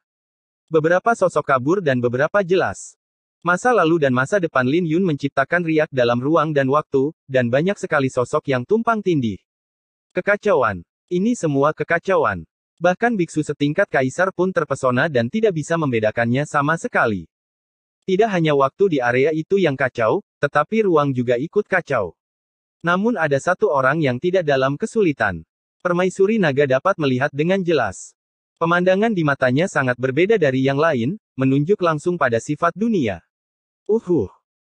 Beberapa sosok kabur dan beberapa jelas. Masa lalu dan masa depan Lin Yun menciptakan riak dalam ruang dan waktu, dan banyak sekali sosok yang tumpang tindih. Kekacauan. Ini semua kekacauan. Bahkan biksu setingkat kaisar pun terpesona dan tidak bisa membedakannya sama sekali. Tidak hanya waktu di area itu yang kacau, tetapi ruang juga ikut kacau. Namun ada satu orang yang tidak dalam kesulitan. Permaisuri naga dapat melihat dengan jelas. Pemandangan di matanya sangat berbeda dari yang lain, menunjuk langsung pada sifat dunia.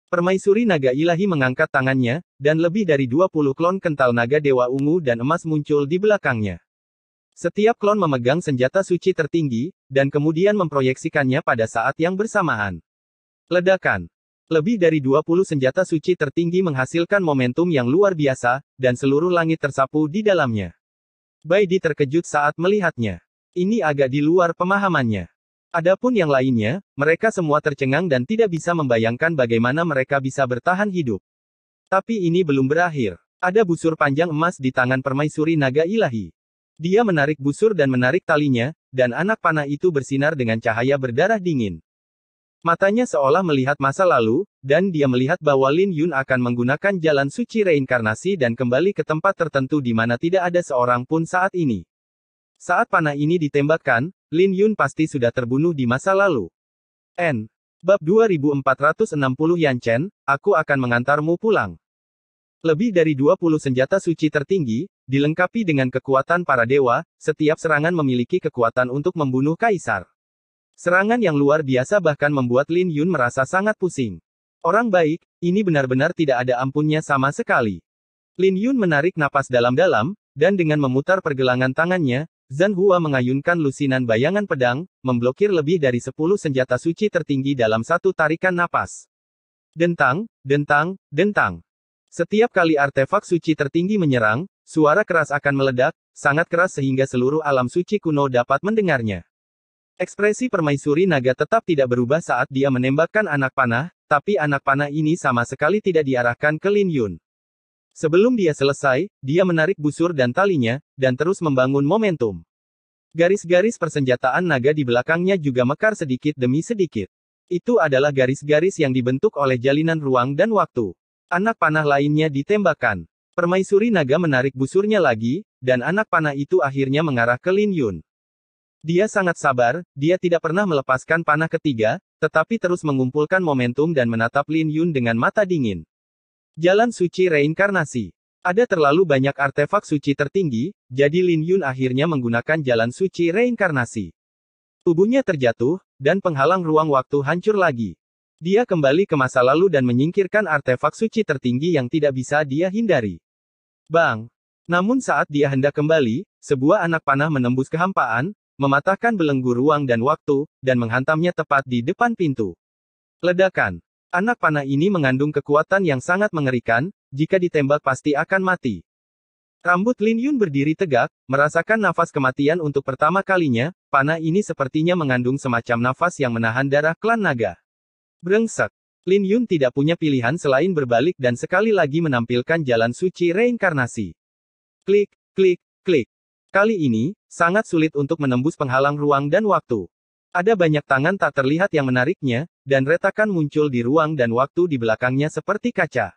Permaisuri naga ilahi mengangkat tangannya, dan lebih dari 20 klon kental naga dewa ungu dan emas muncul di belakangnya. Setiap klon memegang senjata suci tertinggi, dan kemudian memproyeksikannya pada saat yang bersamaan. Ledakan. Lebih dari 20 senjata suci tertinggi menghasilkan momentum yang luar biasa, dan seluruh langit tersapu di dalamnya. Bai Di terkejut saat melihatnya. Ini agak di luar pemahamannya. Adapun yang lainnya, mereka semua tercengang dan tidak bisa membayangkan bagaimana mereka bisa bertahan hidup. Tapi ini belum berakhir. Ada busur panjang emas di tangan permaisuri naga ilahi. Dia menarik busur dan menarik talinya, dan anak panah itu bersinar dengan cahaya berdarah dingin. Matanya seolah melihat masa lalu, dan dia melihat bahwa Lin Yun akan menggunakan jalan suci reinkarnasi dan kembali ke tempat tertentu di mana tidak ada seorang pun saat ini. Saat panah ini ditembakkan, Lin Yun pasti sudah terbunuh di masa lalu. Bab 2460 Yanchen, aku akan mengantarmu pulang. Lebih dari 20 senjata suci tertinggi, dilengkapi dengan kekuatan para dewa, setiap serangan memiliki kekuatan untuk membunuh kaisar. Serangan yang luar biasa bahkan membuat Lin Yun merasa sangat pusing. Orang baik, ini benar-benar tidak ada ampunnya sama sekali. Lin Yun menarik napas dalam-dalam, dan dengan memutar pergelangan tangannya, Zhan Hua mengayunkan lusinan bayangan pedang, memblokir lebih dari 10 senjata suci tertinggi dalam satu tarikan napas. Dentang, dentang, dentang. Setiap kali artefak suci tertinggi menyerang, suara keras akan meledak, sangat keras sehingga seluruh alam suci kuno dapat mendengarnya. Ekspresi permaisuri naga tetap tidak berubah saat dia menembakkan anak panah, tapi anak panah ini sama sekali tidak diarahkan ke Lin Yun. Sebelum dia selesai, dia menarik busur dan talinya, dan terus membangun momentum. Garis-garis persenjataan naga di belakangnya juga mekar sedikit demi sedikit. Itu adalah garis-garis yang dibentuk oleh jalinan ruang dan waktu. Anak panah lainnya ditembakkan. Permaisuri naga menarik busurnya lagi, dan anak panah itu akhirnya mengarah ke Lin Yun. Dia sangat sabar, dia tidak pernah melepaskan panah ketiga, tetapi terus mengumpulkan momentum dan menatap Lin Yun dengan mata dingin. Jalan suci reinkarnasi. Ada terlalu banyak artefak suci tertinggi, jadi Lin Yun akhirnya menggunakan jalan suci reinkarnasi. Tubuhnya terjatuh, dan penghalang ruang waktu hancur lagi. Dia kembali ke masa lalu dan menyingkirkan artefak suci tertinggi yang tidak bisa dia hindari. Bang! Namun saat dia hendak kembali, sebuah anak panah menembus kehampaan, mematahkan belenggu ruang dan waktu, dan menghantamnya tepat di depan pintu. Ledakan! Anak panah ini mengandung kekuatan yang sangat mengerikan, jika ditembak pasti akan mati. Rambut Lin Yun berdiri tegak, merasakan nafas kematian untuk pertama kalinya, panah ini sepertinya mengandung semacam nafas yang menahan darah klan naga. Brengsek. Lin Yun tidak punya pilihan selain berbalik dan sekali lagi menampilkan jalan suci reinkarnasi. Klik, klik, klik. Kali ini, sangat sulit untuk menembus penghalang ruang dan waktu. Ada banyak tangan tak terlihat yang menariknya, dan retakan muncul di ruang dan waktu di belakangnya seperti kaca.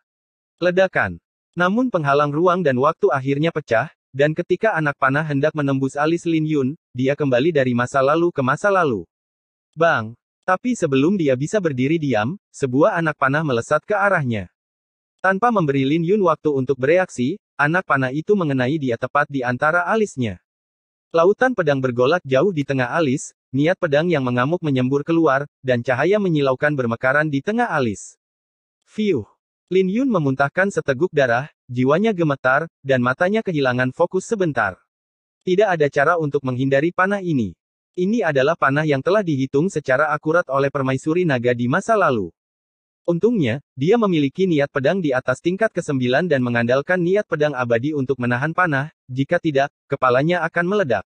Ledakan. Namun penghalang ruang dan waktu akhirnya pecah, dan ketika anak panah hendak menembus alis Lin Yun, dia kembali dari masa lalu ke masa lalu. Bang! Tapi sebelum dia bisa berdiri diam, sebuah anak panah melesat ke arahnya. Tanpa memberi Lin Yun waktu untuk bereaksi, anak panah itu mengenai dia tepat di antara alisnya. Lautan pedang bergolak jauh di tengah alis, niat pedang yang mengamuk menyembur keluar, dan cahaya menyilaukan bermekaran di tengah alis. Fiuh! Lin Yun memuntahkan seteguk darah, jiwanya gemetar, dan matanya kehilangan fokus sebentar. Tidak ada cara untuk menghindari panah ini. Ini adalah panah yang telah dihitung secara akurat oleh permaisuri naga di masa lalu. Untungnya, dia memiliki niat pedang di atas tingkat ke-9 dan mengandalkan niat pedang abadi untuk menahan panah, jika tidak, kepalanya akan meledak.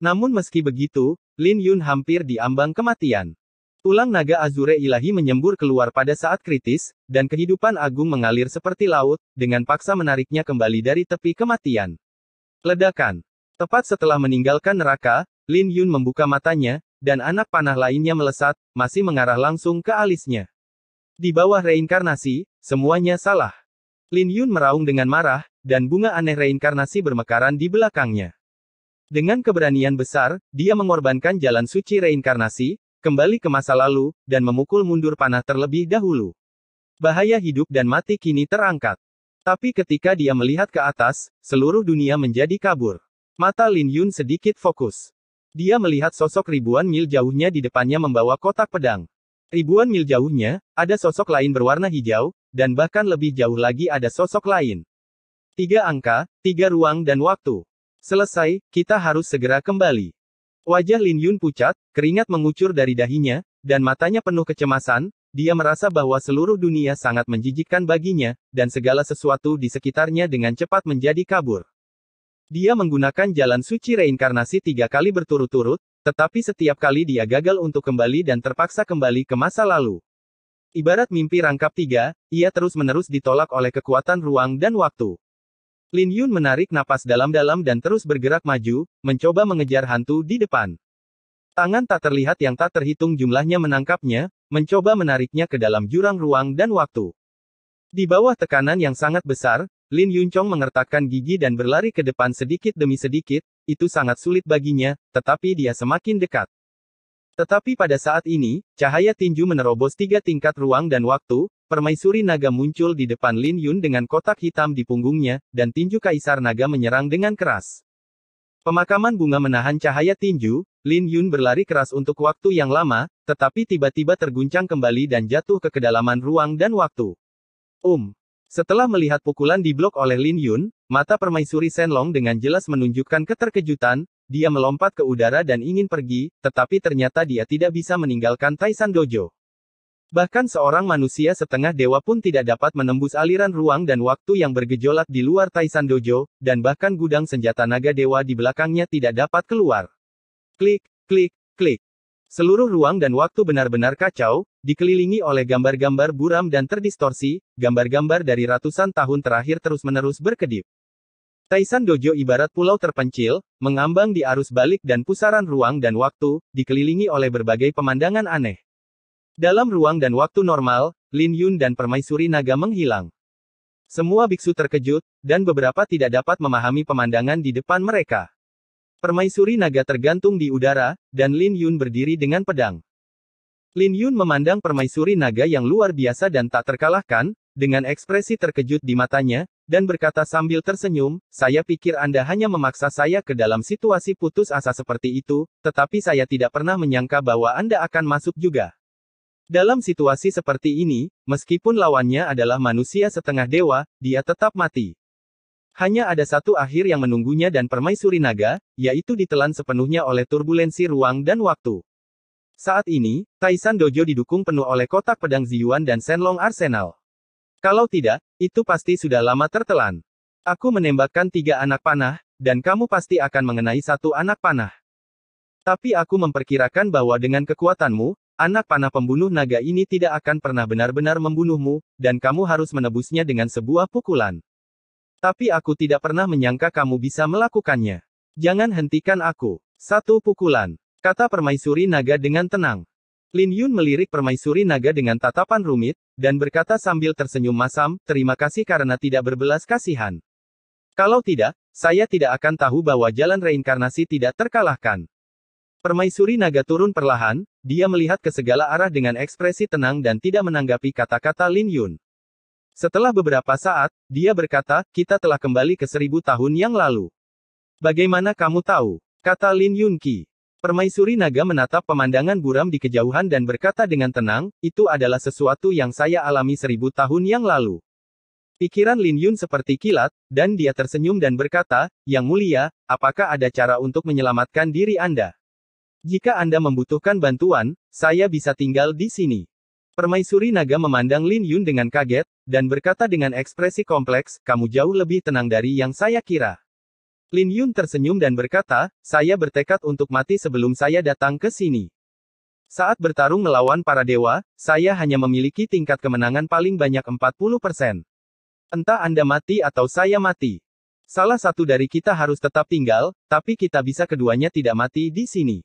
Namun meski begitu, Lin Yun hampir diambang kematian. Tulang naga Azure ilahi menyembur keluar pada saat kritis, dan kehidupan agung mengalir seperti laut, dengan paksa menariknya kembali dari tepi kematian. Ledakan. Tepat setelah meninggalkan neraka, Lin Yun membuka matanya, dan anak panah lainnya melesat, masih mengarah langsung ke alisnya. Di bawah reinkarnasi, semuanya salah. Lin Yun meraung dengan marah, dan bunga aneh reinkarnasi bermekaran di belakangnya. Dengan keberanian besar, dia mengorbankan jalan suci reinkarnasi, kembali ke masa lalu, dan memukul mundur panah terlebih dahulu. Bahaya hidup dan mati kini terangkat. Tapi ketika dia melihat ke atas, seluruh dunia menjadi kabur. Mata Lin Yun sedikit fokus. Dia melihat sosok ribuan mil jauhnya di depannya membawa kotak pedang. Ribuan mil jauhnya, ada sosok lain berwarna hijau, dan bahkan lebih jauh lagi ada sosok lain. 3 angka, 3 ruang dan waktu. Selesai, kita harus segera kembali. Wajah Lin Yun pucat, keringat mengucur dari dahinya, dan matanya penuh kecemasan, dia merasa bahwa seluruh dunia sangat menjijikkan baginya, dan segala sesuatu di sekitarnya dengan cepat menjadi kabur. Dia menggunakan jalan suci reinkarnasi 3 kali berturut-turut, tetapi setiap kali dia gagal untuk kembali dan terpaksa kembali ke masa lalu. Ibarat mimpi rangkap 3, ia terus-menerus ditolak oleh kekuatan ruang dan waktu. Lin Yun menarik napas dalam-dalam dan terus bergerak maju, mencoba mengejar hantu di depan. Tangan tak terlihat yang tak terhitung jumlahnya menangkapnya, mencoba menariknya ke dalam jurang ruang dan waktu. Di bawah tekanan yang sangat besar, Lin Yunchong mengertakkan gigi dan berlari ke depan sedikit demi sedikit, itu sangat sulit baginya, tetapi dia semakin dekat. Tetapi pada saat ini, cahaya tinju menerobos 3 tingkat ruang dan waktu, permaisuri naga muncul di depan Lin Yun dengan kotak hitam di punggungnya, dan tinju kaisar naga menyerang dengan keras. Pemakaman bunga menahan cahaya tinju, Lin Yun berlari keras untuk waktu yang lama, tetapi tiba-tiba terguncang kembali dan jatuh ke kedalaman ruang dan waktu. Setelah melihat pukulan diblok oleh Lin Yun, mata permaisuri Shenlong dengan jelas menunjukkan keterkejutan, dia melompat ke udara dan ingin pergi, tetapi ternyata dia tidak bisa meninggalkan Taisan Dojo. Bahkan seorang manusia setengah dewa pun tidak dapat menembus aliran ruang dan waktu yang bergejolak di luar Taisan Dojo, dan bahkan gudang senjata naga dewa di belakangnya tidak dapat keluar. Klik, klik, klik. Seluruh ruang dan waktu benar-benar kacau, dikelilingi oleh gambar-gambar buram dan terdistorsi, gambar-gambar dari ratusan tahun terakhir terus-menerus berkedip. Taisan Dojo ibarat pulau terpencil, mengambang di arus balik dan pusaran ruang dan waktu, dikelilingi oleh berbagai pemandangan aneh. Dalam ruang dan waktu normal, Lin Yun dan permaisuri naga menghilang. Semua biksu terkejut, dan beberapa tidak dapat memahami pemandangan di depan mereka. Permaisuri naga tergantung di udara, dan Lin Yun berdiri dengan pedang. Lin Yun memandang permaisuri naga yang luar biasa dan tak terkalahkan, dengan ekspresi terkejut di matanya, dan berkata sambil tersenyum, "Saya pikir Anda hanya memaksa saya ke dalam situasi putus asa seperti itu, tetapi saya tidak pernah menyangka bahwa Anda akan masuk juga." Dalam situasi seperti ini, meskipun lawannya adalah manusia setengah dewa, dia tetap mati. Hanya ada satu akhir yang menunggunya dan permaisuri naga, yaitu ditelan sepenuhnya oleh turbulensi ruang dan waktu. Saat ini, Taisan Dojo didukung penuh oleh kotak pedang Ziyuan dan Shenlong Arsenal. Kalau tidak, itu pasti sudah lama tertelan. Aku menembakkan 3 anak panah, dan kamu pasti akan mengenai 1 anak panah. Tapi aku memperkirakan bahwa dengan kekuatanmu, anak panah pembunuh naga ini tidak akan pernah benar-benar membunuhmu, dan kamu harus menebusnya dengan sebuah pukulan. Tapi aku tidak pernah menyangka kamu bisa melakukannya. Jangan hentikan aku. 1 pukulan, kata permaisuri naga dengan tenang. Lin Yun melirik permaisuri naga dengan tatapan rumit, dan berkata sambil tersenyum masam, terima kasih karena tidak berbelas kasihan. Kalau tidak, saya tidak akan tahu bahwa jalan reinkarnasi tidak terkalahkan. Permaisuri naga turun perlahan, dia melihat ke segala arah dengan ekspresi tenang dan tidak menanggapi kata-kata Lin Yun. Setelah beberapa saat, dia berkata, kita telah kembali ke 1000 tahun yang lalu. Bagaimana kamu tahu? Kata Lin Yunqi. Permaisuri naga menatap pemandangan buram di kejauhan dan berkata dengan tenang, itu adalah sesuatu yang saya alami 1000 tahun yang lalu. Pikiran Lin Yun seperti kilat, dan dia tersenyum dan berkata, Yang Mulia, apakah ada cara untuk menyelamatkan diri Anda? Jika Anda membutuhkan bantuan, saya bisa tinggal di sini. Permaisuri naga memandang Lin Yun dengan kaget, dan berkata dengan ekspresi kompleks, kamu jauh lebih tenang dari yang saya kira. Lin Yun tersenyum dan berkata, saya bertekad untuk mati sebelum saya datang ke sini. Saat bertarung melawan para dewa, saya hanya memiliki tingkat kemenangan paling banyak 40%. Entah Anda mati atau saya mati. Salah satu dari kita harus tetap tinggal, tapi kita bisa keduanya tidak mati di sini.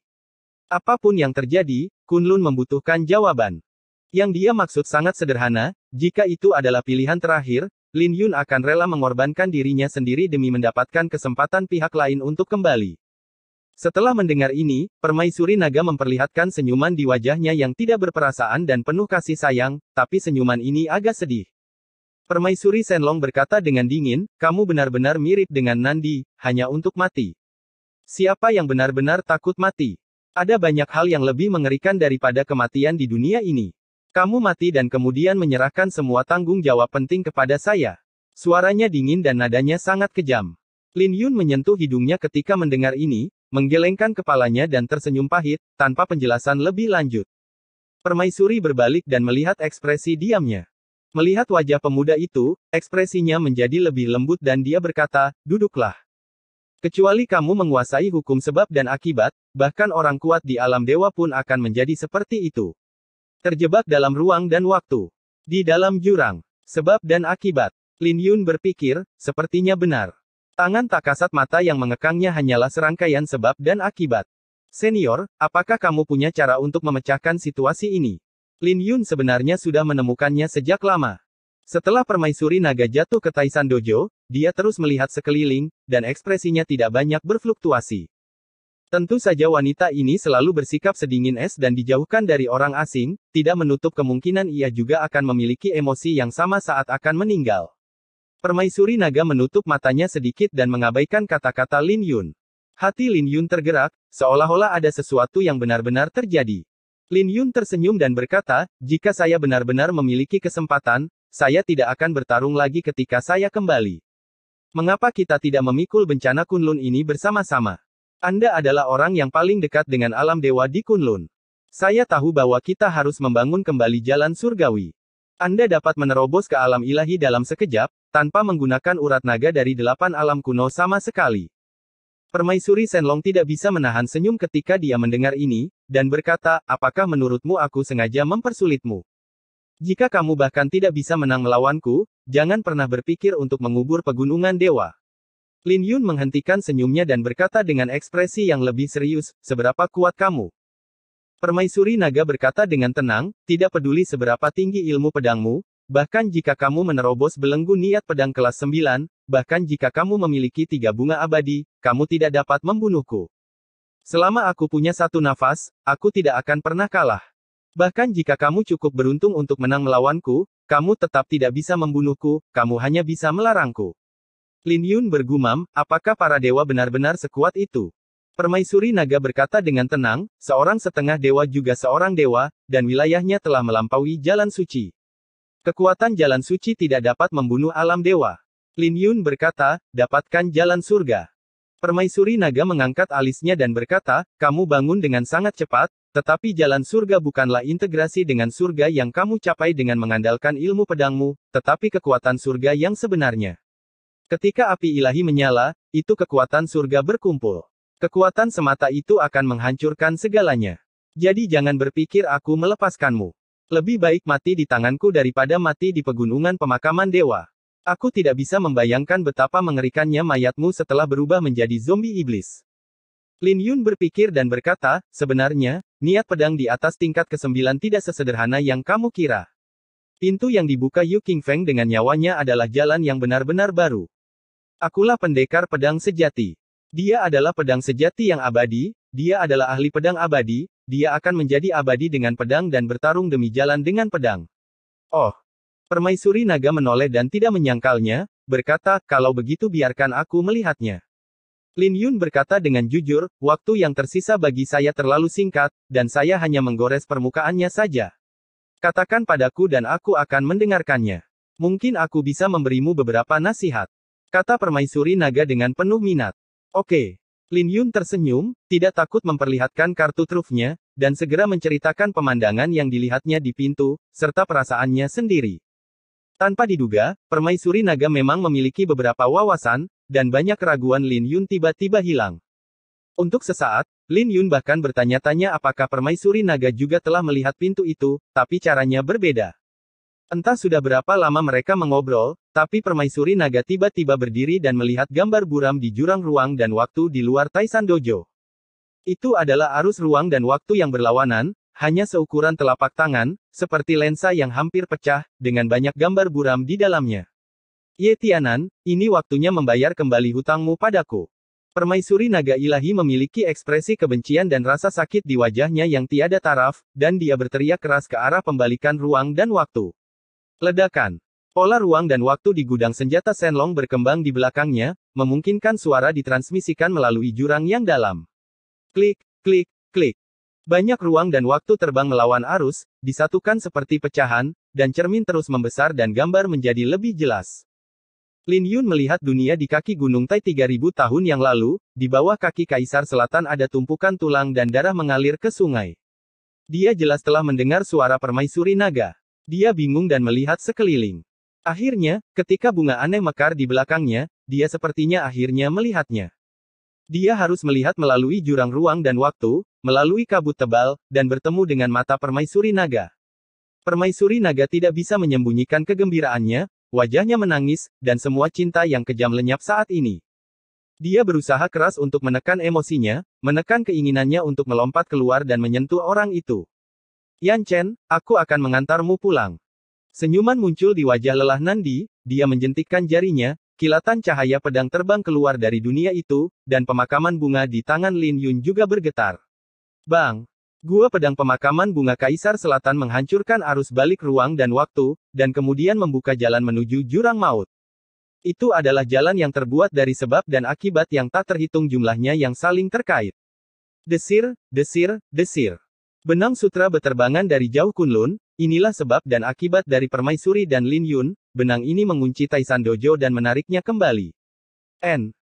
Apapun yang terjadi, Kunlun membutuhkan jawaban. Yang dia maksud sangat sederhana, jika itu adalah pilihan terakhir, Lin Yun akan rela mengorbankan dirinya sendiri demi mendapatkan kesempatan pihak lain untuk kembali. Setelah mendengar ini, permaisuri naga memperlihatkan senyuman di wajahnya yang tidak berperasaan dan penuh kasih sayang, tapi senyuman ini agak sedih. Permaisuri Shenlong berkata dengan dingin, kamu benar-benar mirip dengan Nandi, hanya untuk mati. Siapa yang benar-benar takut mati? Ada banyak hal yang lebih mengerikan daripada kematian di dunia ini. Kamu mati dan kemudian menyerahkan semua tanggung jawab penting kepada saya. Suaranya dingin dan nadanya sangat kejam. Lin Yun menyentuh hidungnya ketika mendengar ini, menggelengkan kepalanya dan tersenyum pahit, tanpa penjelasan lebih lanjut. Permaisuri berbalik dan melihat ekspresi diamnya. Melihat wajah pemuda itu, ekspresinya menjadi lebih lembut dan dia berkata, duduklah. Kecuali kamu menguasai hukum sebab dan akibat, bahkan orang kuat di alam dewa pun akan menjadi seperti itu. Terjebak dalam ruang dan waktu. Di dalam jurang. Sebab dan akibat. Lin Yun berpikir, sepertinya benar. Tangan tak kasat mata yang mengekangnya hanyalah serangkaian sebab dan akibat. Senior, apakah kamu punya cara untuk memecahkan situasi ini? Lin Yun sebenarnya sudah menemukannya sejak lama. Setelah permaisuri naga jatuh ke Taisan Dojo, dia terus melihat sekeliling, dan ekspresinya tidak banyak berfluktuasi. Tentu saja wanita ini selalu bersikap sedingin es dan dijauhkan dari orang asing, tidak menutup kemungkinan ia juga akan memiliki emosi yang sama saat akan meninggal. Permaisuri naga menutup matanya sedikit dan mengabaikan kata-kata Lin Yun. Hati Lin Yun tergerak, seolah-olah ada sesuatu yang benar-benar terjadi. Lin Yun tersenyum dan berkata, jika saya benar-benar memiliki kesempatan, saya tidak akan bertarung lagi ketika saya kembali. Mengapa kita tidak memikul bencana Kunlun ini bersama-sama? Anda adalah orang yang paling dekat dengan alam dewa di Kunlun. Saya tahu bahwa kita harus membangun kembali jalan surgawi. Anda dapat menerobos ke alam ilahi dalam sekejap, tanpa menggunakan urat naga dari 8 alam kuno sama sekali. Permaisuri Shenlong tidak bisa menahan senyum ketika dia mendengar ini, dan berkata, apakah menurutmu aku sengaja mempersulitmu? Jika kamu bahkan tidak bisa menang melawanku, jangan pernah berpikir untuk mengubur pegunungan dewa. Lin Yun menghentikan senyumnya dan berkata dengan ekspresi yang lebih serius, seberapa kuat kamu? Permaisuri naga berkata dengan tenang, tidak peduli seberapa tinggi ilmu pedangmu, bahkan jika kamu menerobos belenggu niat pedang kelas 9, bahkan jika kamu memiliki 3 bunga abadi, kamu tidak dapat membunuhku. Selama aku punya 1 nafas, aku tidak akan pernah kalah. Bahkan jika kamu cukup beruntung untuk menang melawanku, kamu tetap tidak bisa membunuhku, kamu hanya bisa melarangku. Lin Yun bergumam, apakah para dewa benar-benar sekuat itu? Permaisuri naga berkata dengan tenang, seorang setengah dewa juga seorang dewa, dan wilayahnya telah melampaui jalan suci. Kekuatan jalan suci tidak dapat membunuh alam dewa. Lin Yun berkata, dapatkan jalan surga. Permaisuri naga mengangkat alisnya dan berkata, kamu bangun dengan sangat cepat, tetapi jalan surga bukanlah integrasi dengan surga yang kamu capai dengan mengandalkan ilmu pedangmu, tetapi kekuatan surga yang sebenarnya. Ketika api ilahi menyala, itu kekuatan surga berkumpul. Kekuatan semata itu akan menghancurkan segalanya. Jadi jangan berpikir aku melepaskanmu. Lebih baik mati di tanganku daripada mati di pegunungan pemakaman dewa. Aku tidak bisa membayangkan betapa mengerikannya mayatmu setelah berubah menjadi zombie iblis. Lin Yun berpikir dan berkata, sebenarnya, niat pedang di atas tingkat ke-9 tidak sesederhana yang kamu kira. Pintu yang dibuka Yu Qingfeng dengan nyawanya adalah jalan yang benar-benar baru. Akulah pendekar pedang sejati. Dia adalah pedang sejati yang abadi, dia adalah ahli pedang abadi, dia akan menjadi abadi dengan pedang dan bertarung demi jalan dengan pedang. Oh. Permaisuri naga menoleh dan tidak menyangkalnya, berkata, kalau begitu biarkan aku melihatnya. Lin Yun berkata dengan jujur, waktu yang tersisa bagi saya terlalu singkat, dan saya hanya menggores permukaannya saja. Katakan padaku dan aku akan mendengarkannya. Mungkin aku bisa memberimu beberapa nasihat. Kata permaisuri naga dengan penuh minat. Oke. Lin Yun tersenyum, tidak takut memperlihatkan kartu trufnya, dan segera menceritakan pemandangan yang dilihatnya di pintu, serta perasaannya sendiri. Tanpa diduga, permaisuri naga memang memiliki beberapa wawasan, dan banyak keraguan Lin Yun tiba-tiba hilang. Untuk sesaat, Lin Yun bahkan bertanya-tanya apakah permaisuri naga juga telah melihat pintu itu, tapi caranya berbeda. Entah sudah berapa lama mereka mengobrol, tapi permaisuri naga tiba-tiba berdiri dan melihat gambar buram di jurang ruang dan waktu di luar Taisan Dojo. Itu adalah arus ruang dan waktu yang berlawanan, hanya seukuran telapak tangan, seperti lensa yang hampir pecah, dengan banyak gambar buram di dalamnya. Ye Tianan, ini waktunya membayar kembali hutangmu padaku. Permaisuri naga ilahi memiliki ekspresi kebencian dan rasa sakit di wajahnya yang tiada taraf, dan dia berteriak keras ke arah pembalikan ruang dan waktu. Ledakan. Pola ruang dan waktu di gudang senjata Shenlong berkembang di belakangnya, memungkinkan suara ditransmisikan melalui jurang yang dalam. Klik, klik, klik. Banyak ruang dan waktu terbang melawan arus, disatukan seperti pecahan, dan cermin terus membesar dan gambar menjadi lebih jelas. Lin Yun melihat dunia di kaki Gunung Tai 3000 tahun yang lalu, di bawah kaki Kaisar Selatan ada tumpukan tulang dan darah mengalir ke sungai. Dia jelas telah mendengar suara permaisuri naga. Dia bingung dan melihat sekeliling. Akhirnya, ketika bunga aneh mekar di belakangnya, dia sepertinya akhirnya melihatnya. Dia harus melihat melalui jurang ruang dan waktu, melalui kabut tebal, dan bertemu dengan mata permaisuri naga. Permaisuri naga tidak bisa menyembunyikan kegembiraannya, wajahnya menangis, dan semua cinta yang kejam lenyap saat ini. Dia berusaha keras untuk menekan emosinya, menekan keinginannya untuk melompat keluar dan menyentuh orang itu. Yan Chen, aku akan mengantarmu pulang. Senyuman muncul di wajah lelah Nandi, dia menjentikkan jarinya, kilatan cahaya pedang terbang keluar dari dunia itu, dan pemakaman bunga di tangan Lin Yun juga bergetar. Bang! Gua pedang pemakaman bunga Kaisar Selatan menghancurkan arus balik ruang dan waktu, dan kemudian membuka jalan menuju jurang maut. Itu adalah jalan yang terbuat dari sebab dan akibat yang tak terhitung jumlahnya yang saling terkait. Desir, desir, desir. Benang sutra beterbangan dari jauh Kunlun, inilah sebab dan akibat dari permaisuri dan Lin Yun, benang ini mengunci Taisan Dojo dan menariknya kembali. N.